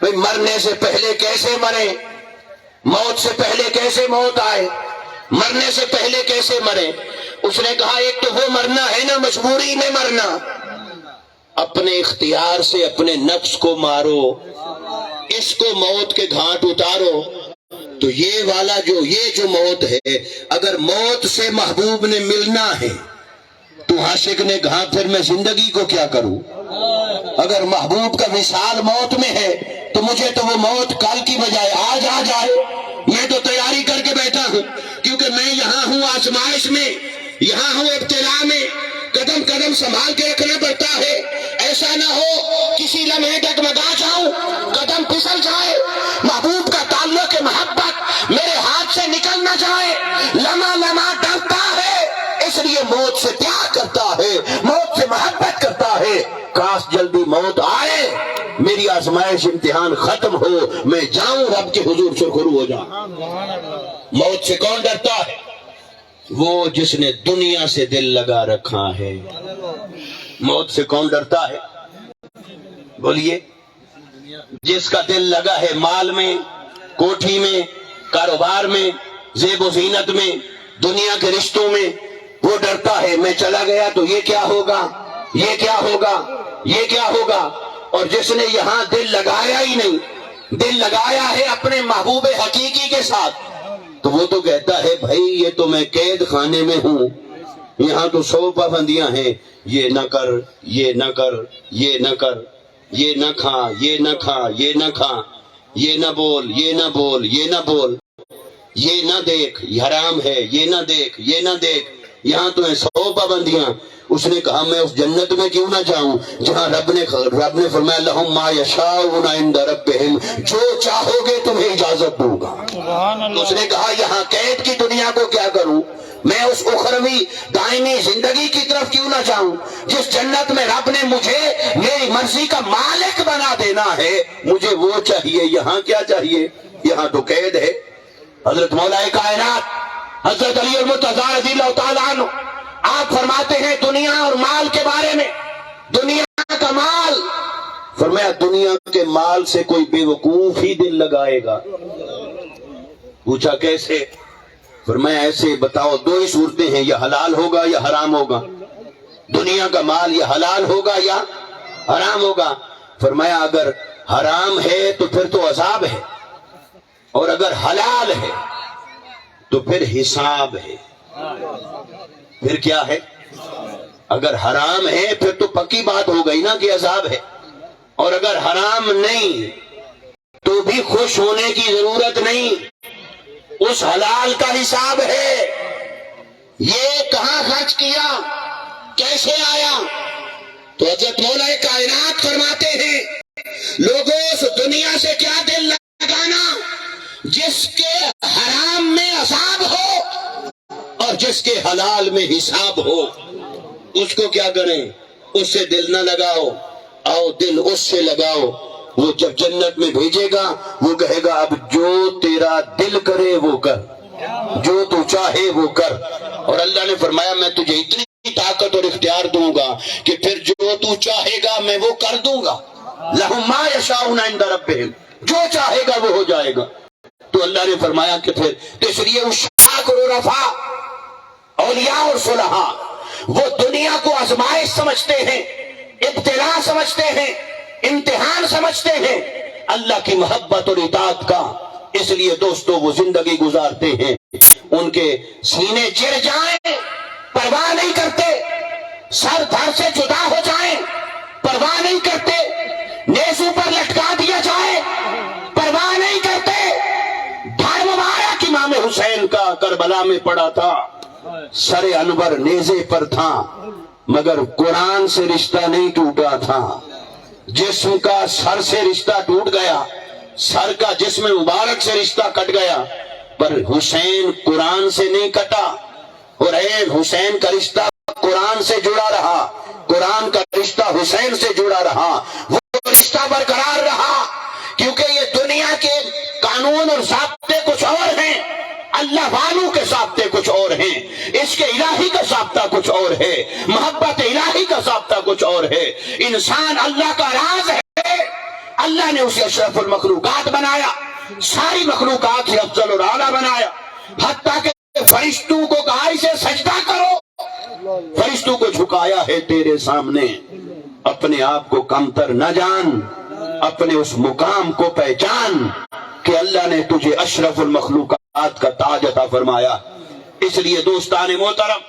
بھئی مرنے سے پہلے کیسے مرے؟ موت سے پہلے کیسے موت آئے؟ مرنے سے پہلے کیسے مرے؟ اس نے کہا ایک تو وہ مرنا ہے نا مجبوری میں مرنا، اپنے اختیار سے اپنے نفس کو مارو، اس کو موت کے گھاٹ اتارو۔ تو یہ والا یہ جو موت ہے، اگر موت سے محبوب نے ملنا ہے تو عاشق نے کہا پھر میں زندگی کو کیا کروں؟ اگر محبوب کا وصال موت میں ہے تو مجھے تو وہ موت کل کی بجائے آج آ جائے۔ میں تو تیاری کر کے بیٹھا ہوں، کیونکہ میں یہاں ہوں آزمائش میں، یہاں ہوں ابتلا میں، قدم قدم سنبھال کے رکھنا پڑتا ہے۔ ایسا نہ ہو کسی لمحے ڈگمگا جاؤں، قدم پھسل جائے، محبوب کا تعلق محبت میرے ہاتھ سے نکل نہ جائے۔ لمحہ لمحہ ڈرتا ہے، اس لیے موت سے پیار کرتا ہے، موت سے محبت کرتا ہے۔ کاش جلدی موت آئے، میری آزمائش امتحان ختم ہو، میں جاؤں رب کے حضور سرخرو ہو جاؤں۔ موت سے کون ڈرتا ہے؟ وہ جس نے دنیا سے دل لگا رکھا ہے۔ موت سے کون ڈرتا ہے؟ بولیے۔ جس کا دل لگا ہے مال میں، کوٹھی میں، کاروبار میں، زیب و زینت میں، دنیا کے رشتوں میں، وہ ڈرتا ہے میں چلا گیا تو یہ کیا ہوگا، یہ کیا ہوگا، یہ کیا ہوگا۔ اور جس نے یہاں دل لگایا ہی نہیں، دل لگایا ہے اپنے محبوب حقیقی کے ساتھ، تو وہ تو کہتا ہے بھائی یہ تو میں قید خانے میں ہوں، یہاں تو 100 پابندیاں ہیں، یہ نہ کر، یہ نہ کر، یہ نہ کر، یہ نہ کھا، یہ نہ کھا، یہ نہ کھا، یہ نہ بول، یہ نہ بول، یہ نہ بول، یہ نہ دیکھ، یہ حرام ہے، یہ نہ دیکھ، یہ نہ دیکھ، یہاں تو ہیں 100 پابندیاں۔ اس نے کہا میں اس جنت میں کیوں نہ جاؤں جہاں رب نے فرمایا لہم ما یشاؤون عند ربہم، جو چاہو گے تمہیں اجازت دوں گا۔ اس نے کہا یہاں قید کی دنیا کو کیا کروں، میں اس اخروی دائمی زندگی کی طرف کیوں نہ جاؤں جس جنت میں رب نے مجھے میری مرضی کا مالک بنا دینا ہے، مجھے وہ چاہیے۔ یہاں کیا چاہیے؟ یہاں تو قید ہے۔ حضرت مولا کائنات حضرت علی المرتضیٰ رضی اللہ تعالیٰ عنہ آپ فرماتے ہیں دنیا اور مال کے بارے میں، دنیا کا مال، فرمایا دنیا کے مال سے کوئی بے وقوف ہی دل لگائے گا۔ پوچھا کیسے؟ فرمایا ایسے بتاؤ، 2 ہی صورتیں ہیں، یا حلال ہوگا یا حرام ہوگا۔ دنیا کا مال یا حلال ہوگا یا حرام ہوگا۔ فرمایا اگر حرام ہے تو پھر تو عذاب ہے، اور اگر حلال ہے تو پھر حساب ہے۔ پھر کیا ہے؟ اگر حرام ہے پھر تو پکی بات ہو گئی نا کہ عذاب ہے، اور اگر حرام نہیں تو بھی خوش ہونے کی ضرورت نہیں، اس حلال کا حساب ہے۔ یہ کہاں خرچ کیا، کیسے آیا؟ تو حضرت مولا کائنات فرماتے ہیں لوگوں اس دنیا سے کیا دل لگانا جس کے حرام میں عذاب ہو اور جس کے حلال میں حساب ہو، اس کو کیا کریں؟ اس سے دل نہ لگاؤ، آؤ دل اس سے لگاؤ۔ وہ جب جنت میں بھیجے گا وہ کہے گا اب جو تیرا دل کرے وہ کر، جو تو چاہے وہ کر۔ اور اللہ نے فرمایا میں تجھے اتنی طاقت اور اختیار دوں گا کہ پھر جو تو چاہے گا میں وہ کر دوں گا۔ لہم ما یشاؤون عند ربہم، جو چاہے گا وہ ہو جائے گا۔ تو اللہ نے فرمایا کہ پھر تو اس لیے اشاق و رفا، اولیاء اور صلحاء وہ دنیا کو آزمائش سمجھتے ہیں، ابتلا سمجھتے ہیں، امتحان سمجھتے ہیں، اللہ کی محبت اور اطاعت کا۔ اس لیے دوستو وہ زندگی گزارتے ہیں، ان کے سینے چڑھ جائیں پرواہ نہیں کرتے، سر دھڑ سے جدا ہو جائیں پرواہ نہیں کرتے، نیزوں پر لٹکا دیا جائے پرواہ نہیں کرتے۔ دھڑ مبارک امام حسین کا کربلا میں پڑا تھا، سر انور نیزے پر تھا، مگر قرآن سے رشتہ نہیں ٹوٹا تھا۔ جسم کا سر سے رشتہ ٹوٹ گیا، سر کا جسم مبارک سے رشتہ کٹ گیا، پر حسین قرآن سے نہیں کٹا، اور حسین کا رشتہ قرآن سے جڑا رہا، قرآن کا رشتہ حسین سے جڑا رہا۔ وہ وہ رشتہ برقرار رہا، کیونکہ یہ دنیا کے قانون اور ضابطے کچھ اور ہیں، اللہ والوں کے ضابطے کچھ اور ہیں، عشق الہی کا ضابطہ کچھ اور ہے، محبت الہی کا ضابطہ کچھ اور ہے۔ انسان اللہ کا راز ہے، اللہ نے اسے اشرف المخلوقات بنایا، ساری مخلوقات سے افضل اور اعلیٰ بنایا، حتیٰ کہ فرشتوں کو کہا اسے سجدہ کرو، فرشتوں کو جھکایا ہے تیرے سامنے۔ اپنے آپ کو کمتر نہ جان، اپنے اس مقام کو پہچان کہ اللہ نے تجھے اشرف المخلوقات کا تاج عطا فرمایا۔ اس لیے دوستان محترم،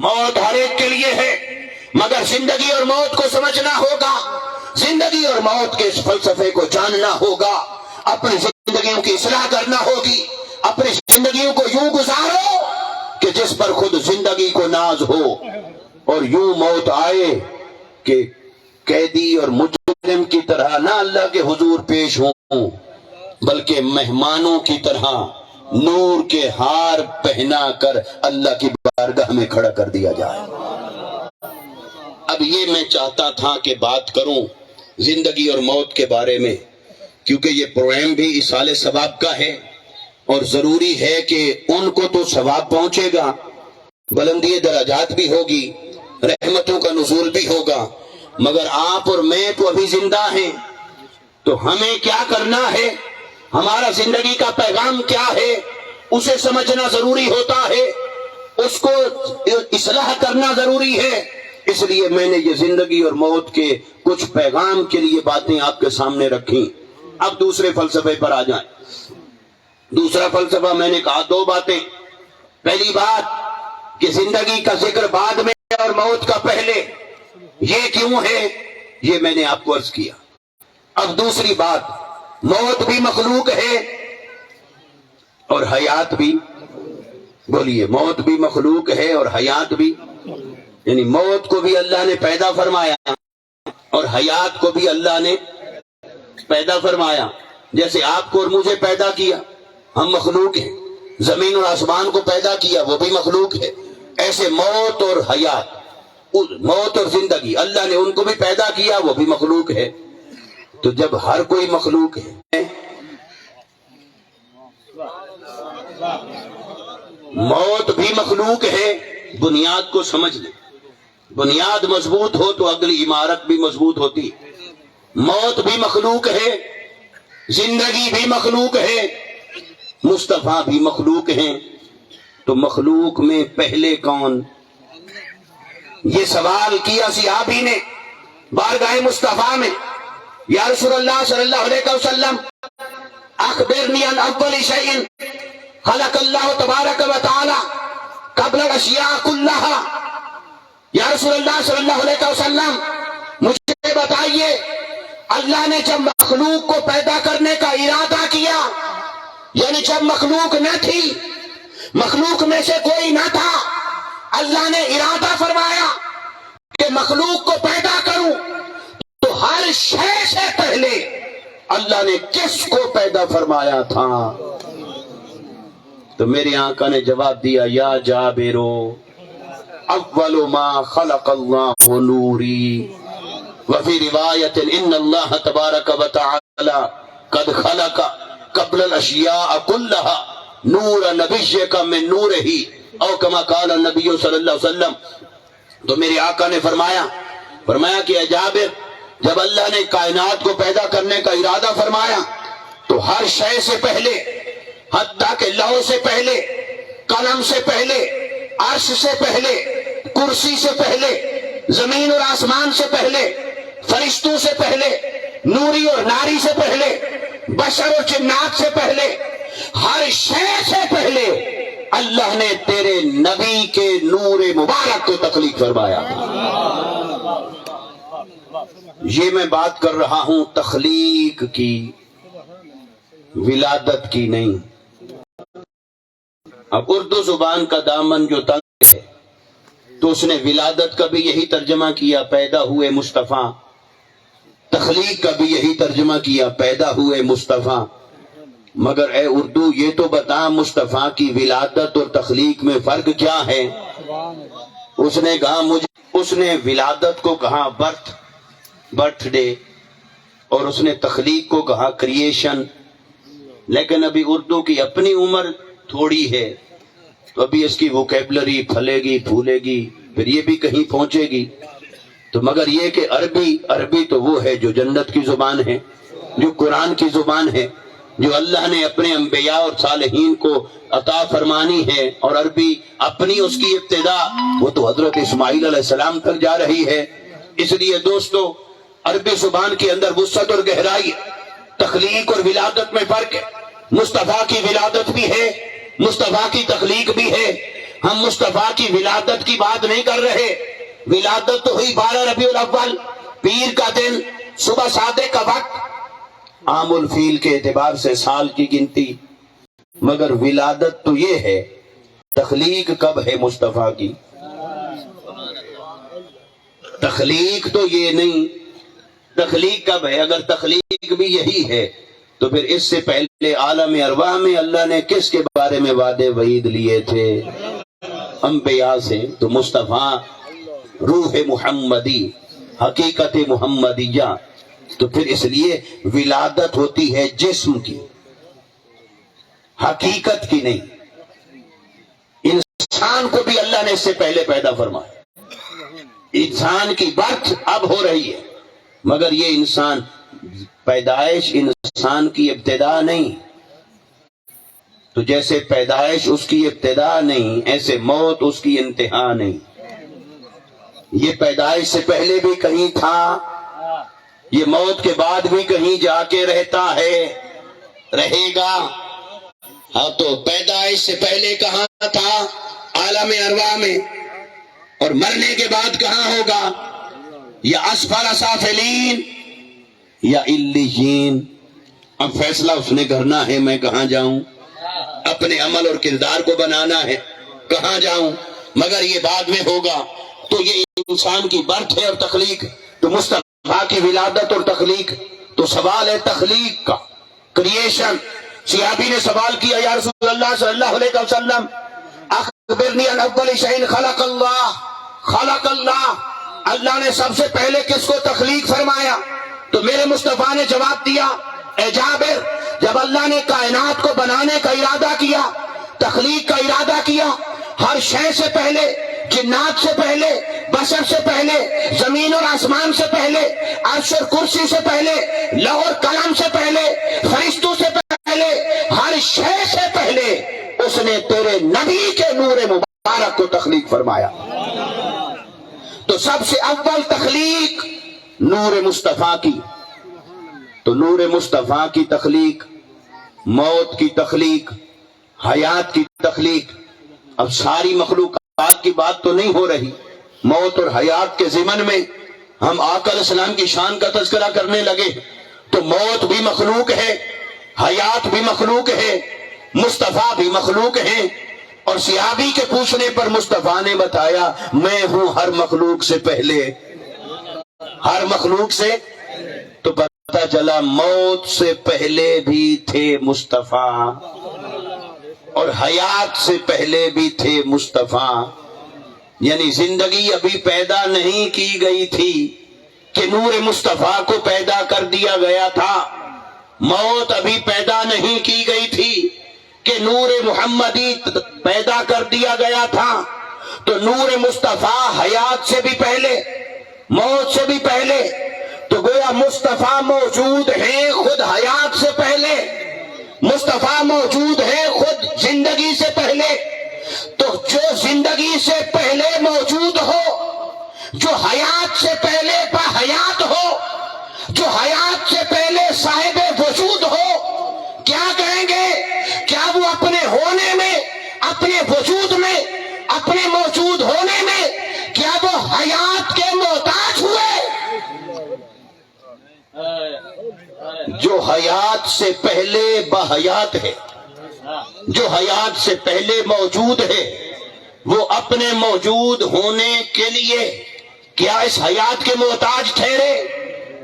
موت ہر ایک کے لیے ہے، مگر زندگی اور موت کو سمجھنا ہوگا، زندگی اور موت کے اس فلسفے کو جاننا ہوگا، اپنی زندگیوں کی اصلاح کرنا ہوگی، اپنی زندگیوں کو یوں گزارو کہ جس پر خود زندگی کو ناز ہو، اور یوں موت آئے کہ قیدی اور مجرم کی طرح نہ اللہ کے حضور پیش ہوں، بلکہ مہمانوں کی طرح نور کے ہار پہنا کر اللہ کی بارگاہ میں کھڑا کر دیا جائے۔ اب یہ میں چاہتا تھا کہ بات کروں زندگی اور موت کے بارے میں، کیونکہ یہ پروگرام بھی ایصال ثواب کا ہے، اور ضروری ہے کہ ان کو تو ثواب پہنچے گا، بلندی درجات بھی ہوگی، رحمتوں کا نزول بھی ہوگا، مگر آپ اور میں تو ابھی زندہ ہیں، تو ہمیں کیا کرنا ہے، ہمارا زندگی کا پیغام کیا ہے، اسے سمجھنا ضروری ہوتا ہے، اس کو اصلاح کرنا ضروری ہے۔ اس لیے میں نے یہ زندگی اور موت کے کچھ پیغام کے لیے باتیں آپ کے سامنے رکھی۔ اب دوسرے فلسفے پر آ جائیں۔ دوسرا فلسفہ میں نے کہا دو باتیں، پہلی بات کہ زندگی کا ذکر بعد میں اور موت کا پہلے، یہ کیوں ہے، یہ میں نے آپ کو عرض کیا۔ اب دوسری بات، موت بھی مخلوق ہے اور حیات بھی، بولیے، موت بھی مخلوق ہے اور حیات بھی، یعنی موت کو بھی اللہ نے پیدا فرمایا اور حیات کو بھی اللہ نے پیدا فرمایا۔ جیسے آپ کو اور مجھے پیدا کیا، ہم مخلوق ہیں، زمین اور آسمان کو پیدا کیا، وہ بھی مخلوق ہے، ایسے موت اور حیات، موت اور زندگی، اللہ نے ان کو بھی پیدا کیا، وہ بھی مخلوق ہے۔ تو جب ہر کوئی مخلوق ہے، موت بھی مخلوق ہے، بنیاد کو سمجھ لیں، بنیاد مضبوط ہو تو اگلی عمارت بھی مضبوط ہوتی۔ موت بھی مخلوق ہے، زندگی بھی مخلوق ہے، مصطفیٰ بھی مخلوق ہیں، تو مخلوق میں پہلے کون؟ یہ سوال کیا صحابی نے بارگاہ مصطفیٰ میں، یا رسول اللہ صلی اللہ علیہ وسلم اخبرنی عن اول شیء خلق اللہ تبارک و تعالی قبل الاشیاء کلہا، یا رسول اللہ صلی اللہ علیہ وسلم مجھے بتائیے، اللہ نے جب مخلوق کو پیدا کرنے کا ارادہ کیا، یعنی جب مخلوق نہ تھی، مخلوق میں سے کوئی نہ تھا، اللہ نے ارادہ فرمایا کہ مخلوق کو پیدا کروں، تو ہر شے سے پہلے اللہ نے کس کو پیدا فرمایا تھا؟ تو میرے آقا نے جواب دیا، یا جابرو اول ما خلق اللہ نوری، وفی روایت ان اللہ تبارک و تعالی قد خلق قبل الاشیاء کلہا نور نبیک من نورہ، او کما قال النبی صلی اللہ علیہ وسلم۔ تو میرے آقا نے فرمایا کہ اے جابر، جب اللہ نے کائنات کو پیدا کرنے کا ارادہ فرمایا تو ہر شے سے پہلے، حتیٰ کہ لوح سے پہلے، قلم سے پہلے، عرش سے پہلے، کرسی سے پہلے، زمین اور آسمان سے پہلے، فرشتوں سے پہلے، نوری اور ناری سے پہلے، بشر اور جنات سے پہلے، ہر شے سے پہلے اللہ نے تیرے نبی کے نور مبارک کو تخلیق فرمایا۔ یہ میں بات کر رہا ہوں تخلیق کی، ولادت کی نہیں۔ اب اردو زبان کا دامن جو تنگ ہے تو اس نے ولادت کا بھی یہی ترجمہ کیا، پیدا ہوئے مصطفیٰ، تخلیق کا بھی یہی ترجمہ کیا، پیدا ہوئے مصطفیٰ۔ مگر اے اردو، یہ تو بتا مصطفیٰ کی ولادت اور تخلیق میں فرق کیا ہے؟ اس نے کہا اس نے ولادت کو کہا برتھ ڈے، اور اس نے تخلیق کو کہا کریشن. لیکن ابھی اردو کی اپنی عمر تھوڑی ہے تو ابھی اس کی ووکیبلری پھلے گی پھولے گی، پھر یہ بھی کہیں پہنچے گی. تو مگر یہ کہ عربی تو وہ ہے جو جنت کی زبان ہے، جو قرآن کی زبان ہے، جو اللہ نے اپنے انبیاء اور صالحین کو عطا فرمانی ہے. اور عربی اپنی اس کی ابتدا وہ تو حضرت اسماعیل علیہ السلام تک جا رہی ہے. اس لیے دوستو عربی زبان کے اندر وسعت اور گہرائی، تخلیق اور ولادت میں فرق ہے. مصطفیٰ کی ولادت بھی ہے، مصطفیٰ کی تخلیق بھی ہے. ہم مصطفیٰ کی ولادت کی بات نہیں کر رہے. ولادت تو ہوئی 12 ربیع الاول، پیر کا دن، صبح صادق کا وقت، عام الفیل کے اعتبار سے سال کی گنتی. مگر ولادت تو یہ ہے، تخلیق کب ہے مصطفیٰ کی؟ تخلیق تو یہ نہیں، تخلیق کب ہے؟ اگر تخلیق بھی یہی ہے تو پھر اس سے پہلے عالم ارواح میں اللہ نے کس کے بارے میں وعدے وعید لیے تھے؟ انبیاء سے. تو مصطفیٰ روح محمدی، حقیقت محمدیہ. تو پھر اس لیے ولادت ہوتی ہے جسم کی، حقیقت کی نہیں. انسان کو بھی اللہ نے اس سے پہلے پیدا فرمایا. انسان کی برتھ اب ہو رہی ہے، مگر یہ انسان پیدائش انسان کی ابتدا نہیں. تو جیسے پیدائش اس کی ابتدا نہیں، ایسے موت اس کی انتہا نہیں. یہ پیدائش سے پہلے بھی کہیں تھا، یہ موت کے بعد بھی کہیں جا کے رہتا ہے، رہے گا. ہاں تو پیدائش سے پہلے کہاں تھا؟ عالم ارواح میں. اور مرنے کے بعد کہاں ہوگا؟ یا اسفل سافلین یا علیین. اب فیصلہ اس نے کرنا ہے میں کہاں جاؤں، اپنے عمل اور کردار کو بنانا ہے کہاں جاؤں، مگر یہ بعد میں ہوگا. تو یہ انسان کی برتھ ہے اور تخلیق. تو مصطفیٰ کی ولادت اور تخلیق، تو سوال ہے تخلیق کا، کریشن. صحابی نے سوال کیا یا رسول اللہ صلی اللہ علیہ وسلم اخبرنی عن اول شیء خلق اللہ. خلق اللہ، اللہ نے سب سے پہلے کس کو تخلیق فرمایا؟ تو میرے مصطفیٰ نے جواب دیا اے جابر، جب اللہ نے کائنات کو بنانے کا ارادہ کیا، تخلیق کا ارادہ کیا، ہر شے سے پہلے، جنات سے پہلے، بشر سے پہلے، زمین اور آسمان سے پہلے، عرش اور کرسی سے پہلے، لوح اور قلم سے پہلے، فرشتوں سے پہلے، ہر شے سے پہلے اس نے تیرے نبی کے نور مبارک کو تخلیق فرمایا. تو سب سے اول تخلیق نور مصطفیٰ کی. تو نور مصطفیٰ کی تخلیق، موت کی تخلیق، حیات کی تخلیق. اب ساری مخلوقات کی بات تو نہیں ہو رہی. موت اور حیات کے ضمن میں ہم آقا علیہ السلام کی شان کا تذکرہ کرنے لگے تو موت بھی مخلوق ہے، حیات بھی مخلوق ہے، مصطفیٰ بھی مخلوق ہے. اور صحابی کے پوچھنے پر مصطفیٰ نے بتایا میں ہوں ہر مخلوق سے پہلے، ہر مخلوق سے. تو پتہ چلا موت سے پہلے بھی تھے مصطفیٰ اور حیات سے پہلے بھی تھے مصطفیٰ. یعنی زندگی ابھی پیدا نہیں کی گئی تھی کہ نور مصطفیٰ کو پیدا کر دیا گیا تھا. موت ابھی پیدا نہیں کی گئی تھی کہ نور محمدی پیدا کر دیا گیا تھا. تو نور مصطفیٰ حیات سے بھی پہلے، موت سے بھی پہلے. تو گویا مصطفیٰ موجود ہیں خود حیات سے پہلے، مصطفیٰ موجود ہے خود زندگی سے پہلے. تو جو زندگی سے پہلے موجود ہو، جو حیات سے پہلے حیات ہو، جو حیات سے پہلے صاحب وجود ہو، کیا کہیں گے؟ کیا وہ اپنے ہونے میں، اپنے وجود میں، اپنے موجود ہونے میں کیا وہ حیات کے محتاج ہوئے؟ جو حیات سے پہلے بحیات ہے، جو حیات سے پہلے موجود ہے، وہ اپنے موجود ہونے کے لیے کیا اس حیات کے محتاج ٹھہرے؟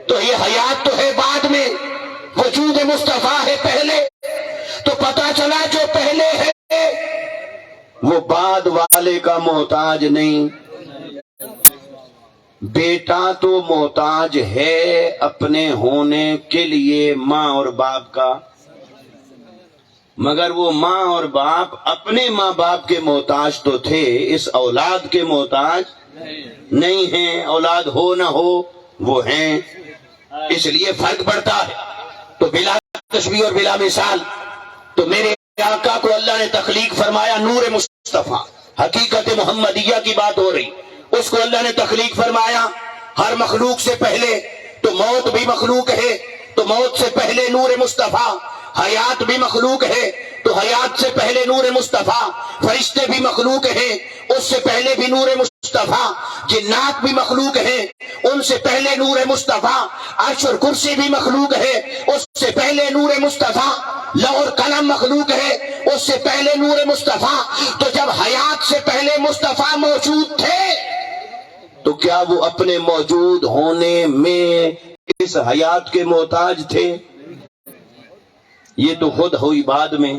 تو یہ حیات تو ہے بعد میں، وجود مصطفیٰ ہے پہلے. تو پتہ چلا جو پہلے ہے وہ بعد والے کا محتاج نہیں. بیٹا تو محتاج ہے اپنے ہونے کے لیے ماں اور باپ کا، مگر وہ ماں اور باپ اپنے ماں باپ کے محتاج تو تھے، اس اولاد کے محتاج نہیں ہیں۔ اولاد ہو نہ ہو وہ ہیں، اس لیے فرق پڑتا ہے۔ تو بلا تشبیہ اور بلا مثال، تو میرے آقا کو اللہ نے تخلیق فرمایا نور مصطفیٰ، حقیقت محمدیہ کی بات ہو رہی، اس کو اللہ نے تخلیق فرمایا ہر مخلوق سے پہلے۔ تو موت بھی مخلوق ہے تو موت سے پہلے نور مصطفیٰ، حیات بھی مخلوق ہے تو حیات سے پہلے نور مصطفیٰ، فرشتے بھی مخلوق ہیں اس سے پہلے بھی نور مصطفیٰ، جنات بھی مخلوق ہیں ان سے پہلے نور مصطفیٰ، عرش اور کرسی بھی مخلوق ہے اس سے پہلے نور مصطفیٰ، لوح اور قلم مخلوق ہے اس سے پہلے نور مصطفیٰ۔ تو جب حیات سے پہلے مصطفیٰ موجود تھے تو کیا وہ اپنے موجود ہونے میں اس حیات کے محتاج تھے؟ یہ تو خود ہوئی بعد میں۔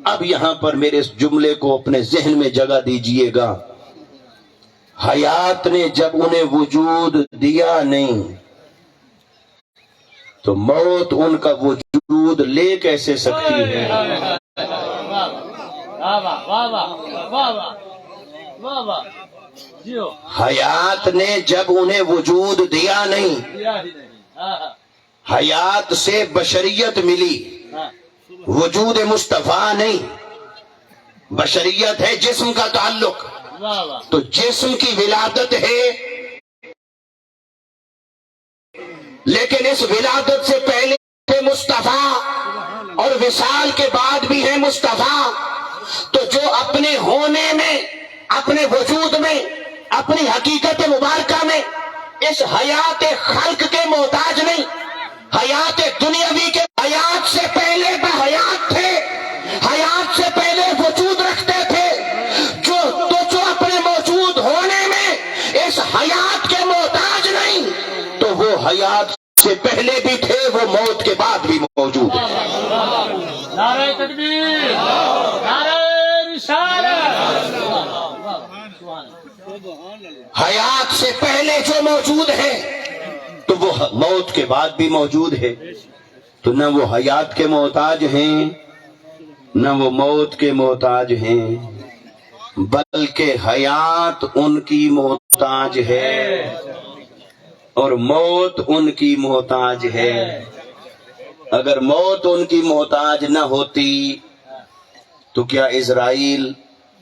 اب یہاں پر میرے اس جملے کو اپنے ذہن میں جگہ دیجئے گا، حیات نے جب انہیں وجود دیا نہیں تو موت ان کا وجود لے کیسے سکتی ہے؟ حیات نے جب انہیں وجود دیا نہیں، حیات سے بشریت ملی، وجود مصطفیٰ نہیں، بشریت ہے جسم کا تعلق، تو جسم کی ولادت ہے لیکن اس ولادت سے پہلے مصطفیٰ اور وصال کے بعد بھی ہے مصطفیٰ۔ تو جو اپنے ہونے میں، اپنے وجود میں، اپنی حقیقت مبارکہ میں اس حیات خلق کے محتاج نہیں، حیات دنیاوی کے، حیات سے پہلے بحیات تھے، حیات سے پہلے وجود رکھتے تھے، جو اپنے موجود ہونے میں اس حیات کے محتاج نہیں، تو وہ حیات سے پہلے بھی تھے، وہ موت کے بعد بھی موجود ہیں۔ نعرہ تکبیر، نعرہ رسالت۔ حیات سے پہلے جو موجود ہے تو وہ موت کے بعد بھی موجود ہے، تو نہ وہ حیات کے محتاج ہیں نہ وہ موت کے محتاج ہیں، بلکہ حیات ان کی محتاج ہے اور موت ان کی محتاج ہے۔ اگر موت ان کی محتاج نہ ہوتی تو کیا اسرائیل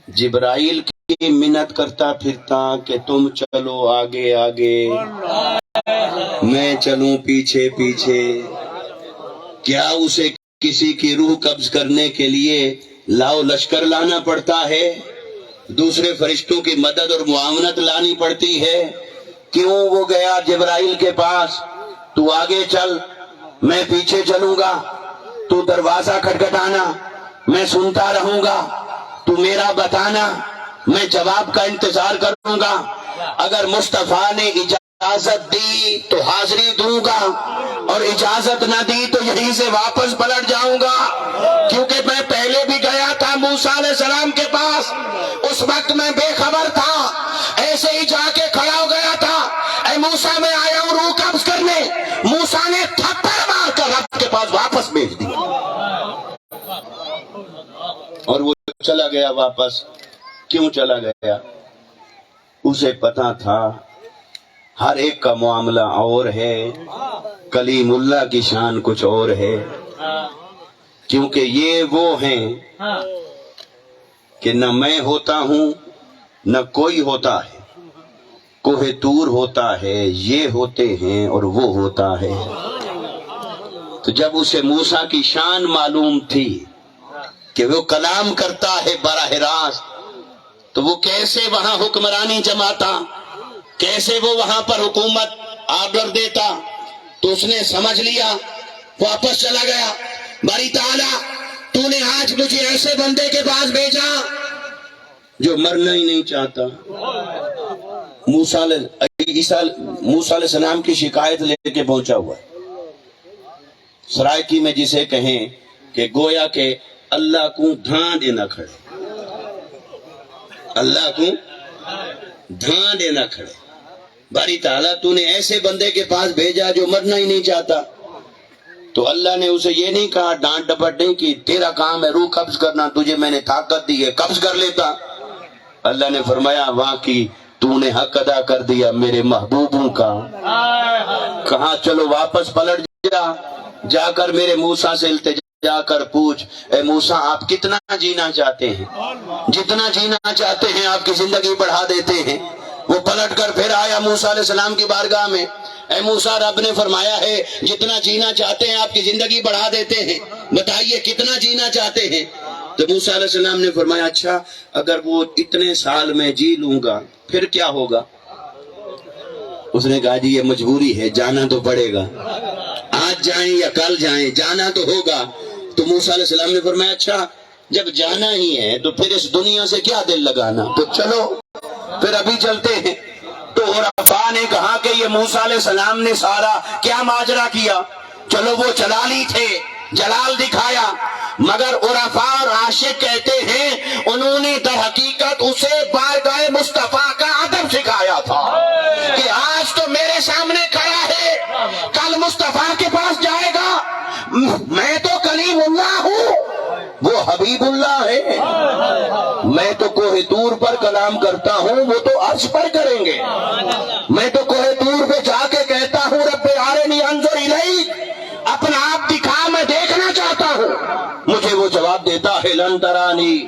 جبرائیل کی منت کرتا پھرتا کہ تم چلو آگے آگے میں چلوں پیچھے پیچھے؟ کیا اسے کسی کی روح قبض کرنے کے لیے لاؤ لشکر لانا پڑتا ہے؟ دوسرے فرشتوں کی مدد اور معاونت لانی پڑتی ہے؟ کیوں وہ گیا جبرائیل کے پاس، تو آگے چل میں پیچھے چلوں گا، تو دروازہ کھٹکھٹانا میں سنتا رہوں گا، تو میرا بتانا میں جواب کا انتظار کروں گا، اگر مصطفیٰ نے اجازت دی تو حاضری دوں گا اور اجازت نہ دی تو یہیں سے واپس پلٹ جاؤں گا، کیونکہ میں پہلے بھی گیا تھا موسیٰ علیہ السلام کے پاس، اس وقت میں بے خبر تھا، ایسے ہی جا کے کھڑا ہو گیا تھا، اے موسیٰ میں آیا ہوں روح قبض کرنے، موسیٰ نے تھپڑ مار کر رب کے پاس واپس بھیج دیا اور وہ چلا گیا واپس۔ کیوں چلا گیا؟ اسے پتا تھا ہر ایک کا معاملہ اور ہے، کلیم اللہ کی شان کچھ اور ہے، کیونکہ یہ وہ ہیں کہ نہ میں ہوتا ہوں نہ کوئی ہوتا ہے، کوہ طور ہوتا ہے، یہ ہوتے ہیں اور وہ ہوتا ہے۔ تو جب اسے موسیٰ کی شان معلوم تھی کہ وہ کلام کرتا ہے براہ راست، تو وہ کیسے وہاں حکمرانی جماتا، کیسے وہ وہاں پر حکومت آرڈر دیتا، تو اس نے سمجھ لیا، واپس چلا گیا، باری تعالیٰ تو نے آج مجھے ایسے بندے کے پاس بھیجا جو مرنا ہی نہیں چاہتا۔ موسیٰ علیہ السلام کی شکایت لے کے پہنچا ہوا ہے، سرائکی میں جسے کہیں کہ گویا کہ اللہ کو دھان دینا کھڑے، اللہ کو دھان دینا کھڑے، باری تعالیٰ تو نے ایسے بندے کے پاس بھیجا جو مرنا ہی نہیں چاہتا. تو اللہ نے اسے یہ نہیں کہا، ڈانٹ ڈپٹ نہیں کی، تیرا کام ہے روح قبض کرنا، تجھے میں نے طاقت دی ہے قبض کر لیتا. اللہ نے فرمایا واقعی تو نے حق ادا کر دیا میرے محبوبوں کا. کہاں چلو واپس پلٹ جا کر میرے موسیٰ سے التجا کر پوچھ، اے موسیٰ آپ کتنا جینا چاہتے ہیں؟ جتنا جینا چاہتے ہیں آپ کی زندگی بڑھا دیتے ہیں. وہ پلٹ کر پھر آیا موسیٰ علیہ السلام کی بارگاہ میں، اے موسیٰ رب نے فرمایا ہے جتنا جینا چاہتے ہیں آپ کی زندگی بڑھا دیتے ہیں، بتائیے کتنا جینا چاہتے ہیں؟ تو موسیٰ علیہ السلام نے فرمایا اچھا اگر وہ اتنے سال میں جی لوں گا پھر کیا ہوگا؟ اس نے کہا جی یہ مجبوری ہے، جانا تو پڑے گا، آج جائیں یا کل جائیں جانا تو ہوگا. تو موسیٰ علیہ السلام نے فرمایا اچھا جب جانا ہی ہے تو پھر اس دنیا سے کیا دل لگانا، تو چلو پھر ابھی چلتے ہیں. تو عرفاء نے کہا کہ یہ موسیٰ علیہ السلام نے سارا کیا ماجرا کیا. چلو وہ جلالی تھے، جلال دکھایا، مگر عرفاء اور عاشق کہتے ہیں انہوں نے در حقیقت اسے بارگاہ مصطفیٰ کا ادب سکھایا تھا کہ آج تو میرے سامنے کھڑا ہے، کل مصطفیٰ کے پاس جائے گا. میں تو کلیم اللہ ہوں، وہ حبیب اللہ ہے. میں تو کوہ طور پر کلام کرتا ہوں، وہ تو عرش پر کریں گے. میں تو کوہ طور پہ جا کے کہتا ہوں رب ارنی انظر الیک، اپنا آپ دکھا میں دیکھنا چاہتا ہوں. مجھے وہ جواب دیتا ہے لن ترانی،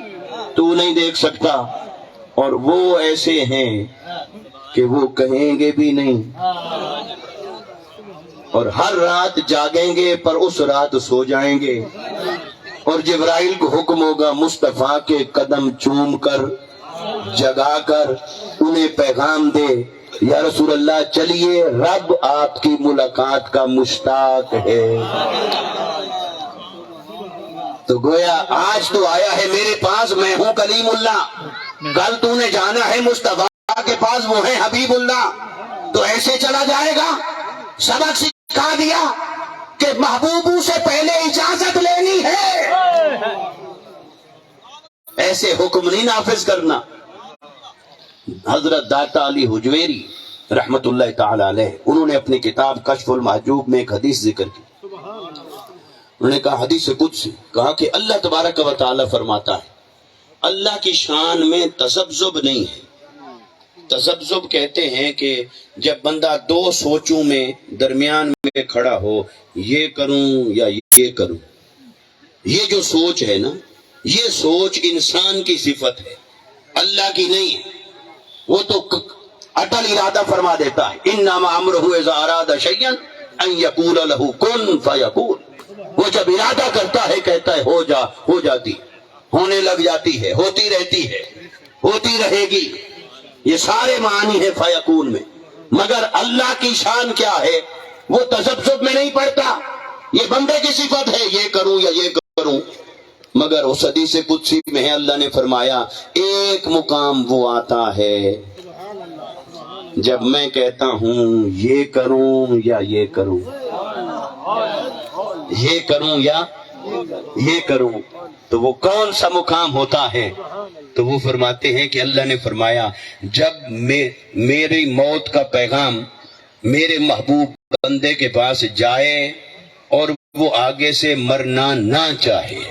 تو نہیں دیکھ سکتا. اور وہ ایسے ہیں کہ وہ کہیں گے بھی نہیں، اور ہر رات جاگیں گے پر اس رات سو جائیں گے. اور جبرائیل کو حکم ہوگا مصطفیٰ کے قدم چوم کر جگا کر انہیں پیغام دے، یا رسول اللہ چلیے رب آپ کی ملاقات کا مشتاق ہے. تو گویا آج تو آیا ہے میرے پاس، میں ہوں کلیم اللہ، کل تو نے جانا ہے مصطفیٰ کے پاس، وہ ہے حبیب اللہ. تو ایسے چلا جائے گا. سبق سکھا دیا کہ محبوبوں سے پہلے اجازت لینی ہے، ایسے حکم نہیں نافذ کرنا. حضرت داتا علی حجویری رحمت اللہ تعالی علیہ، انہوں نے اپنی کتاب کشف المحجوب میں ایک حدیث ذکر کی. انہوں نے کہا حدیث قدسی، کہا کہ اللہ تبارک و تعالی فرماتا ہے اللہ کی شان میں تذبذب نہیں ہے. تذبذب کہتے ہیں کہ جب بندہ دو سوچوں میں درمیان میں کھڑا ہو، یہ کروں یا یہ کروں. یہ جو سوچ ہے نا، یہ سوچ انسان کی صفت ہے، اللہ کی نہیں ہے. وہ تو اٹل ارادہ فرما دیتا ہے، انما امرہ اذا اراد شیئا ان یقول لہ کن فیکون. وہ جب ارادہ کرتا ہے کہتا ہے ہو جا، ہو جاتی، ہونے لگ جاتی ہے، ہوتی رہتی ہے، ہوتی رہے گی. یہ سارے معنی ہیں فیکون میں. مگر اللہ کی شان کیا ہے؟ وہ تذبذب میں نہیں پڑتا. یہ بندے کی صفت ہے، یہ کروں یا یہ کروں. مگر اس حدیث قدسی میں ہے اللہ نے فرمایا ایک مقام وہ آتا ہے جب میں کہتا ہوں یہ کروں یا یہ کروں، یہ کروں یا یہ کروں. تو وہ کون سا مقام ہوتا ہے؟ تو وہ فرماتے ہیں کہ اللہ نے فرمایا جب میری موت کا پیغام میرے محبوب بندے کے پاس جائے اور وہ آگے سے مرنا نہ چاہے،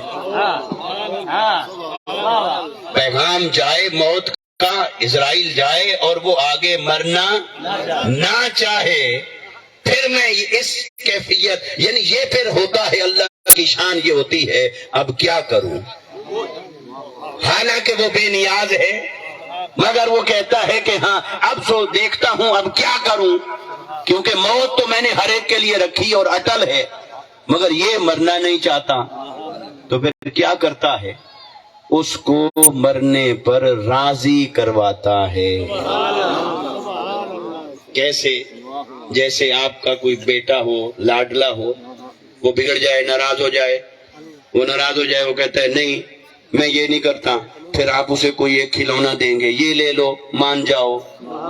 پیغام جائے موت کا، اسرائیل جائے اور وہ آگے مرنا نہ چاہے، پھر میں اس کیفیت، یعنی یہ پھر ہوتا ہے اللہ کی شان یہ ہوتی ہے اب کیا کروں. حالانکہ وہ بے نیاز ہے مگر وہ کہتا ہے کہ ہاں اب سو دیکھتا ہوں اب کیا کروں، کیونکہ موت تو میں نے ہر ایک کے لیے رکھی اور اٹل ہے، مگر یہ مرنا نہیں چاہتا. تو پھر کیا کرتا ہے؟ اس کو مرنے پر راضی کرواتا ہے. کیسے؟ جیسے آپ کا کوئی بیٹا ہو، لاڈلا ہو، وہ بگڑ جائے، ناراض ہو جائے، وہ ناراض ہو جائے، وہ کہتا ہے نہیں میں یہ نہیں کرتا، پھر آپ اسے کوئی ایک کھلونا دیں گے، یہ لے لو مان جاؤ،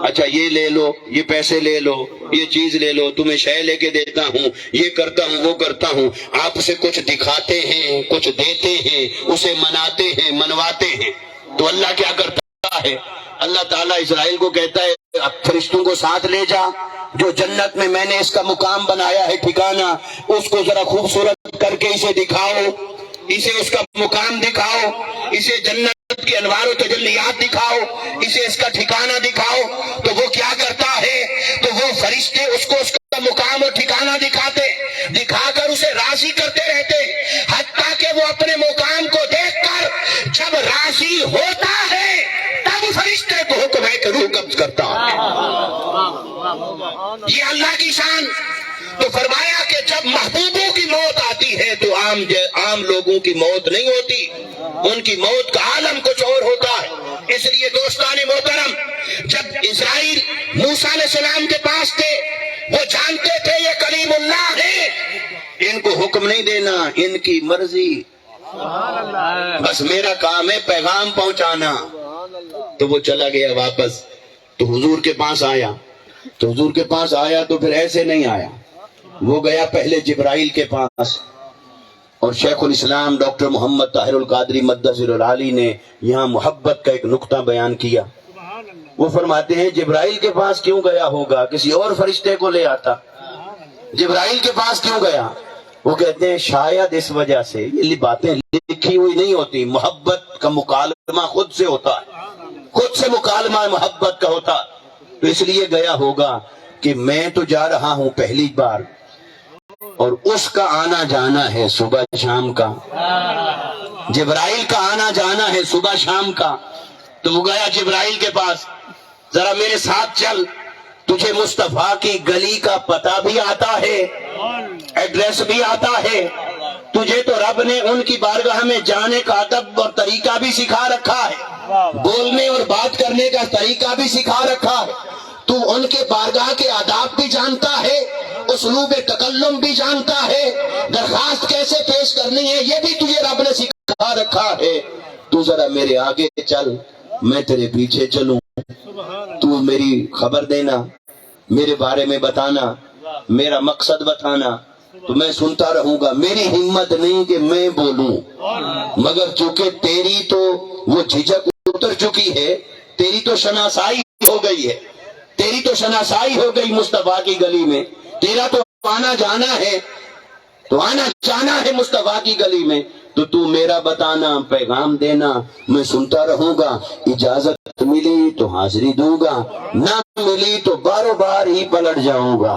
اچھا یہ لے لو، یہ پیسے لے لو، یہ چیز لے لو، تمہیں شے لے کے دیتا ہوں، یہ کرتا ہوں وہ کرتا ہوں. آپ اسے کچھ دکھاتے ہیں، کچھ دیتے ہیں، اسے مناتے ہیں، منواتے ہیں. تو اللہ کیا کرتا ہے؟ اللہ تعالیٰ اسرائیل کو کہتا ہے اب فرشتوں کو ساتھ لے جا، جو جنت میں میں نے اس کا مقام بنایا ہے ٹھکانہ، اس کو ذرا خوبصورت کر کے اسے دکھاؤ، اسے اس کا مقام دکھاؤ، اسے جنت کے انوار و تجلیات دکھاؤ، اسے اس کا ٹھکانہ دکھاؤ۔ تو وہ کیا کرتا ہے؟ تو وہ فرشتے اس کو اس کا مقام اور ٹھکانہ دکھا کر اسے راضی کرتے رہتے، حتیٰ کہ وہ اپنے مقام کو دیکھ کر جب راضی ہوتا ہے تب فرشتے کو حکم ہے کہ روح قبض کرتا ہے۔ یہ اللہ کی شان۔ تو فرمایا کہ جب محبوبوں کی موت آتی ہے تو عام لوگوں کی موت نہیں ہوتی، ان کی موت کا عالم کچھ اور ہوتا ہے۔ اس لیے دوستان محترم، جب اسرائیل موسیٰ علیہ السلام کے پاس تھے، وہ جانتے تھے یہ کلیم اللہ ہے، ان کو حکم نہیں دینا، ان کی مرضی، بس میرا کام ہے پیغام پہنچانا۔ تو وہ چلا گیا واپس، تو حضور کے پاس آیا، تو پھر ایسے نہیں آیا، وہ گیا پہلے جبرائیل کے پاس، اور شیخ الاسلام ڈاکٹر محمد طاہر القادری مدثر العالی نے یہاں محبت کا ایک نقطہ بیان کیا۔ وہ فرماتے ہیں جبرائیل کے پاس کیوں گیا ہوگا، کسی اور فرشتے کو لے آتا، جبرائیل کے پاس کیوں گیا؟ وہ کہتے ہیں شاید اس وجہ سے، یہ باتیں لکھی ہوئی نہیں ہوتی، محبت کا مکالمہ خود سے ہوتا ہے، خود سے مکالمہ محبت کا ہوتا، تو اس لیے گیا ہوگا کہ میں تو جا رہا ہوں پہلی بار، اور اس کا آنا جانا ہے صبح شام کا، جبرائیل کا آنا جانا ہے صبح شام کا۔ تو وہ گیا جبرائیل کے پاس، ذرا میرے ساتھ چل، تجھے مصطفیٰ کی گلی کا پتہ بھی آتا ہے، ایڈریس بھی آتا ہے، تجھے تو رب نے ان کی بارگاہ میں جانے کا ادب اور طریقہ بھی سکھا رکھا ہے، بولنے اور بات کرنے کا طریقہ بھی سکھا رکھا ہے، تو ان کے بارگاہ کے آداب بھی جانتا ہے، اسلوب تکلم بھی جانتا ہے، درخواست کیسے پیش کرنی ہے یہ بھی تجھے رب نے سکھا رکھا ہے، تو ذرا میرے آگے چل، میں تیرے پیچھے چلوں، تو میری خبر دینا، میرے بارے میں بتانا، میرا مقصد بتانا، تو میں سنتا رہوں گا۔ میری ہمت نہیں کہ میں بولوں، مگر چونکہ تیری تو وہ جھجک اتر چکی ہے، تیری تو شناسائی ہو گئی ہے، تیری تو شناسائی ہو گئی مصطفیٰ کی گلی میں، تیرا تو آنا جانا ہے، تو آنا جانا ہے مصطفیٰ کی گلی میں، تو میرا بتانا، پیغام دینا، میں سنتا رہوں گا، اجازت ملی تو حاضری دوں گا، نہ ملی تو باروں بار ہی پلٹ جاؤں گا،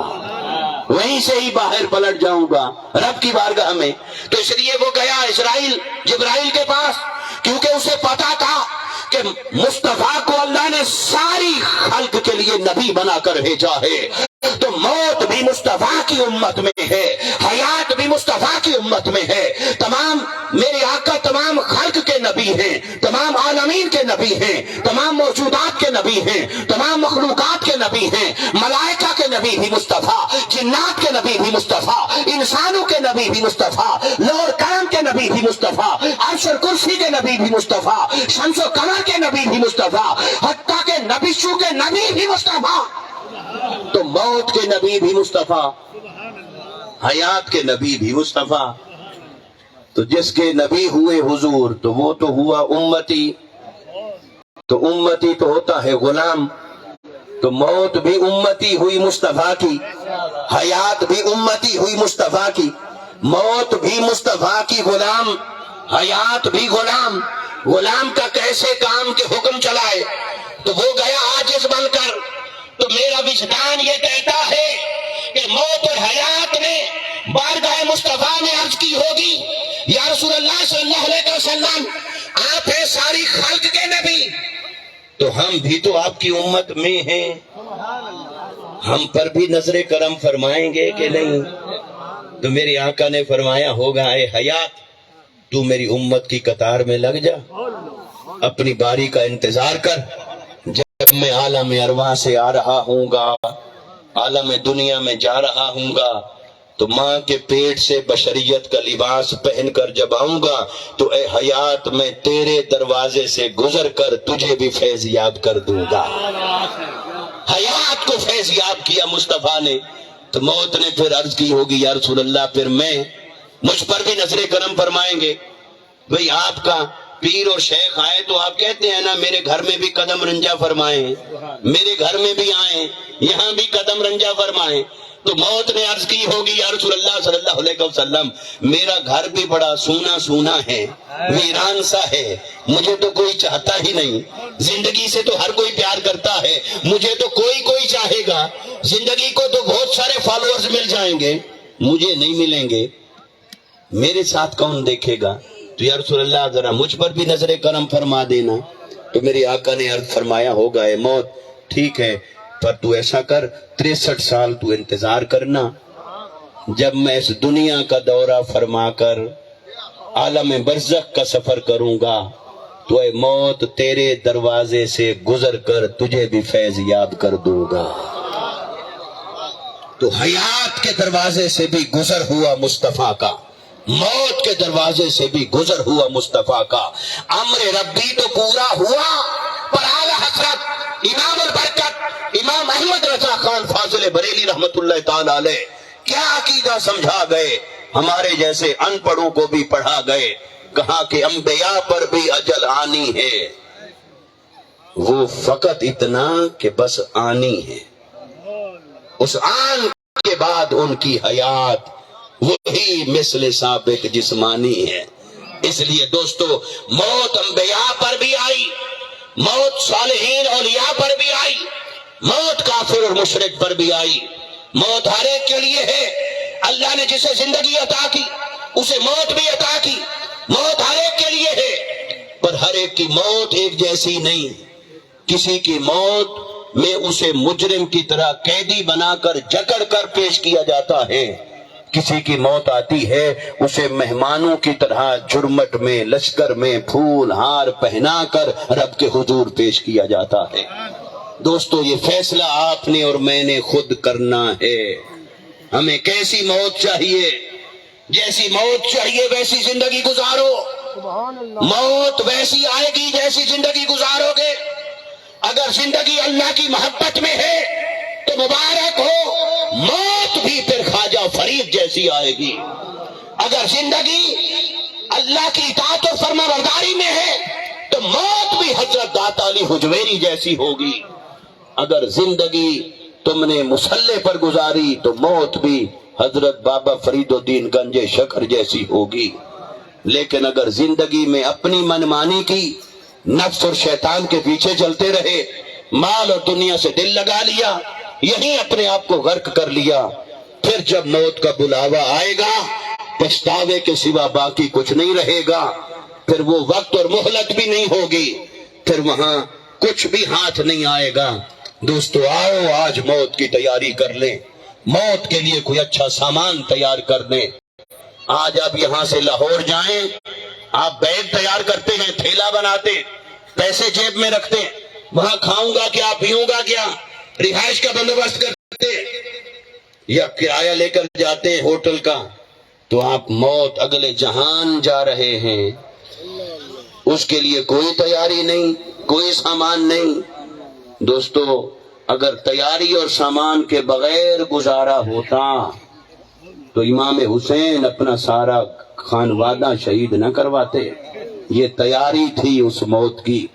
وہیں سے ہی باہر پلٹ جاؤں گا رب کی بارگاہ میں۔ تو اس لیے وہ گیا اسرائیل جبرائیل کے پاس، کیونکہ اسے پتا تھا کہ مصطفیٰ کو اللہ نے ساری خلق کے لیے نبی بنا کر بھیجا ہے، تو موت بھی مصطفیٰ کی امت میں ہے، حیات بھی مصطفیٰ کی امت میں ہے، تمام میرے آقا تمام خلق کے نبی ہیں، تمام عالمین کے نبی ہیں، تمام موجودات کے نبی ہیں، تمام مخلوقات کے نبی ہیں، ملائکہ کے نبی بھی مصطفیٰ، جنات کے نبی بھی مصطفیٰ، انسانوں کے نبی بھی مصطفیٰ، لوح اور قلم کے نبی بھی مصطفیٰ، عرش اور کرسی کے نبی بھی مصطفیٰ، شمس و قمر کے نبی بھی مصطفیٰ، حتیٰ کہ نبیوں کے نبی بھی مصطفیٰ، تو موت کے نبی بھی مصطفیٰ، حیات کے نبی بھی مصطفیٰ۔ تو جس کے نبی ہوئے حضور تو وہ تو ہوا امتی، تو امتی تو ہوتا ہے غلام، تو موت بھی امتی ہوئی مصطفیٰ کی، حیات بھی امتی ہوئی مصطفیٰ کی، موت بھی مصطفیٰ کی غلام، حیات بھی غلام۔ غلام کا کیسے کام کے حکم چلائے؟ تو وہ گیا عاجز بن کر، تو میرا وجدان یہ کہتا ہے کہ موت اور حیات نے بارگاہ مصطفیٰ میں عرض کی ہوگی، یا رسول اللہ صلی اللہ علیہ وسلم، آپ ہیں ساری خلق کے نبی، تو ہم بھی تو آپ کی امت میں ہیں، ہم پر بھی نظر کرم فرمائیں گے کہ نہیں؟ تو میرے آقا نے فرمایا ہوگا، اے حیات تو میری امت کی قطار میں لگ جا، اپنی باری کا انتظار کر، جب میں عالم ارواح سے آ رہا ہوں گا، عالم دنیا میں جا رہا ہوں گا، تو ماں کے پیٹ سے بشریت کا لباس پہن کر جب آؤں گا، تو اے حیات میں تیرے دروازے سے گزر کر تجھے بھی فیض یاب کر دوں گا۔ حیات کو فیض یاب کیا مصطفیٰ نے، تو موت نے پھر عرض کی ہوگی، یا رسول اللہ پھر میں، مجھ پر بھی نظر کرم فرمائیں گے؟ بھئی آپ کا پیر اور شیخ آئے تو آپ کہتے ہیں نا میرے گھر میں بھی قدم رنجا فرمائیں، میرے گھر میں بھی آئیں، یہاں بھی قدم رنجا فرمائیں. تو موت نے عرض کی ہوگی یا رسول اللہ صلی اللہ علیہ وسلم میرا گھر بھی بڑا سونا سونا ہے، ویران سا ہے، مجھے تو کوئی چاہتا ہی نہیں. زندگی سے تو ہر کوئی پیار کرتا ہے، مجھے تو کوئی چاہے گا. زندگی کو تو بہت سارے فالوورز مل جائیں گے، مجھے نہیں ملیں گے، میرے ساتھ کون دیکھے گا؟ تو یا رسول اللہ ذرا مجھ پر بھی نظر کرم فرما دینا. تو میرے آقا نے عرض فرمایا ہوگا اے موت ٹھیک ہے، پر تو ایسا کر 63 سال تو انتظار کرنا، جب میں اس دنیا کا دورہ فرما کر عالم برزخ کا سفر کروں گا تو اے موت تیرے دروازے سے گزر کر تجھے بھی فیض یاب کر دوں گا. تو حیات کے دروازے سے بھی گزر ہوا مصطفیٰ کا، موت کے دروازے سے بھی گزر ہوا مصطفیٰ کا. امر ربی تو پورا ہوا، پر اعلی حضرت امام البرکت امام احمد رضا خان فاضل بریلی رحمت اللہ تعالی علیہ کیا عقیدہ سمجھا گئے، ہمارے جیسے ان پڑھوں کو بھی پڑھا گئے. کہا کہ انبیاء پر بھی اجل آنی ہے، وہ فقط اتنا کہ بس آنی ہے، اس آن کے بعد ان کی حیات وہی مثل سابق جسمانی ہے. اس لیے دوستو موت انبیاء پر بھی آئی، موت صالحین اولیاء پر بھی آئی، موت کافر اور مشرک پر بھی آئی. موت ہر ایک کے لیے ہے. اللہ نے جسے زندگی عطا کی اسے موت بھی عطا کی. موت ہر ایک کے لیے ہے، پر ہر ایک کی موت ایک جیسی نہیں. کسی کی موت میں اسے مجرم کی طرح قیدی بنا کر جکڑ کر پیش کیا جاتا ہے، کسی کی موت آتی ہے اسے مہمانوں کی طرح جرمٹ میں لشکر میں پھول ہار پہنا کر رب کے حضور پیش کیا جاتا ہے. دوستو یہ فیصلہ آپ نے اور میں نے خود کرنا ہے. ہمیں کیسی موت چاہیے؟ جیسی موت چاہیے ویسی زندگی گزارو. موت ویسی آئے گی جیسی زندگی گزارو گے. اگر زندگی اللہ کی محبت میں ہے تو مبارک ہو، موت بھی پھر خواجہ فرید جیسی آئے گی. اگر زندگی اللہ کی اطاعت اور فرما برداری میں ہے تو موت بھی حضرت داتا علی حجویری جیسی ہوگی. اگر زندگی تم نے مسلح پر گزاری تو موت بھی حضرت بابا فرید الدین گنج شکر جیسی ہوگی. لیکن اگر زندگی میں اپنی منمانی کی، نفس اور شیطان کے پیچھے چلتے رہے، مال اور دنیا سے دل لگا لیا، یہیں اپنے آپ کو غرق کر لیا، پھر جب موت کا بلاوا آئے گا پچھتاوے کے سوا باقی کچھ نہیں رہے گا. پھر وہ وقت اور مہلت بھی نہیں ہوگی، پھر وہاں کچھ بھی ہاتھ نہیں آئے گا. دوستو آؤ آج موت کی تیاری کر لیں، موت کے لیے کوئی اچھا سامان تیار کر لیں. آج آپ یہاں سے لاہور جائیں، آپ بیگ تیار کرتے ہیں، تھیلا بناتے، پیسے جیب میں رکھتے، وہاں کھاؤں گا کیا، پیوں گا کیا، رہائش کا بندوبست کرتے یا کرایہ لے کر جاتے ہیں ہوٹل کا. تو آپ موت اگلے جہان جا رہے ہیں، اس کے لیے کوئی تیاری نہیں، کوئی سامان نہیں. دوستو اگر تیاری اور سامان کے بغیر گزارا ہوتا تو امام حسین اپنا سارا خانوادہ شہید نہ کرواتے. یہ تیاری تھی اس موت کی.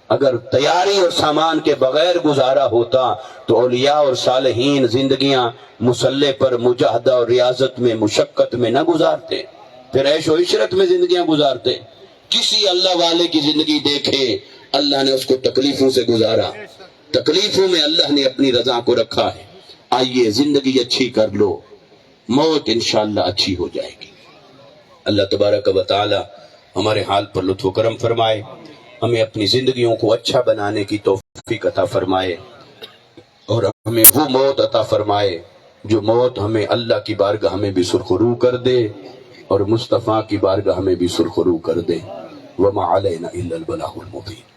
اگر تیاری اور سامان کے بغیر گزارا ہوتا تو اولیاء اور صالحین زندگیاں مسلح پر مجاہدہ اور ریاضت میں مشقت میں نہ گزارتے، پھر عیش و عشرت میں زندگیاں گزارتے. کسی اللہ والے کی زندگی دیکھے، اللہ نے اس کو تکلیفوں سے گزارا، تکلیفوں میں اللہ نے اپنی رضا کو رکھا ہے. آئیے زندگی اچھی کر لو، موت انشاءاللہ اچھی ہو جائے گی. اللہ تبارک و تعالی ہمارے حال پر لطف و کرم فرمائے، ہمیں اپنی زندگیوں کو اچھا بنانے کی توفیق عطا فرمائے، اور ہمیں وہ موت عطا فرمائے جو موت ہمیں اللہ کی بارگاہ میں بھی سرخرو کر دے اور مصطفیٰ کی بارگاہ میں بھی سرخرو کر دے. وما علینا الا البلاغ المبین.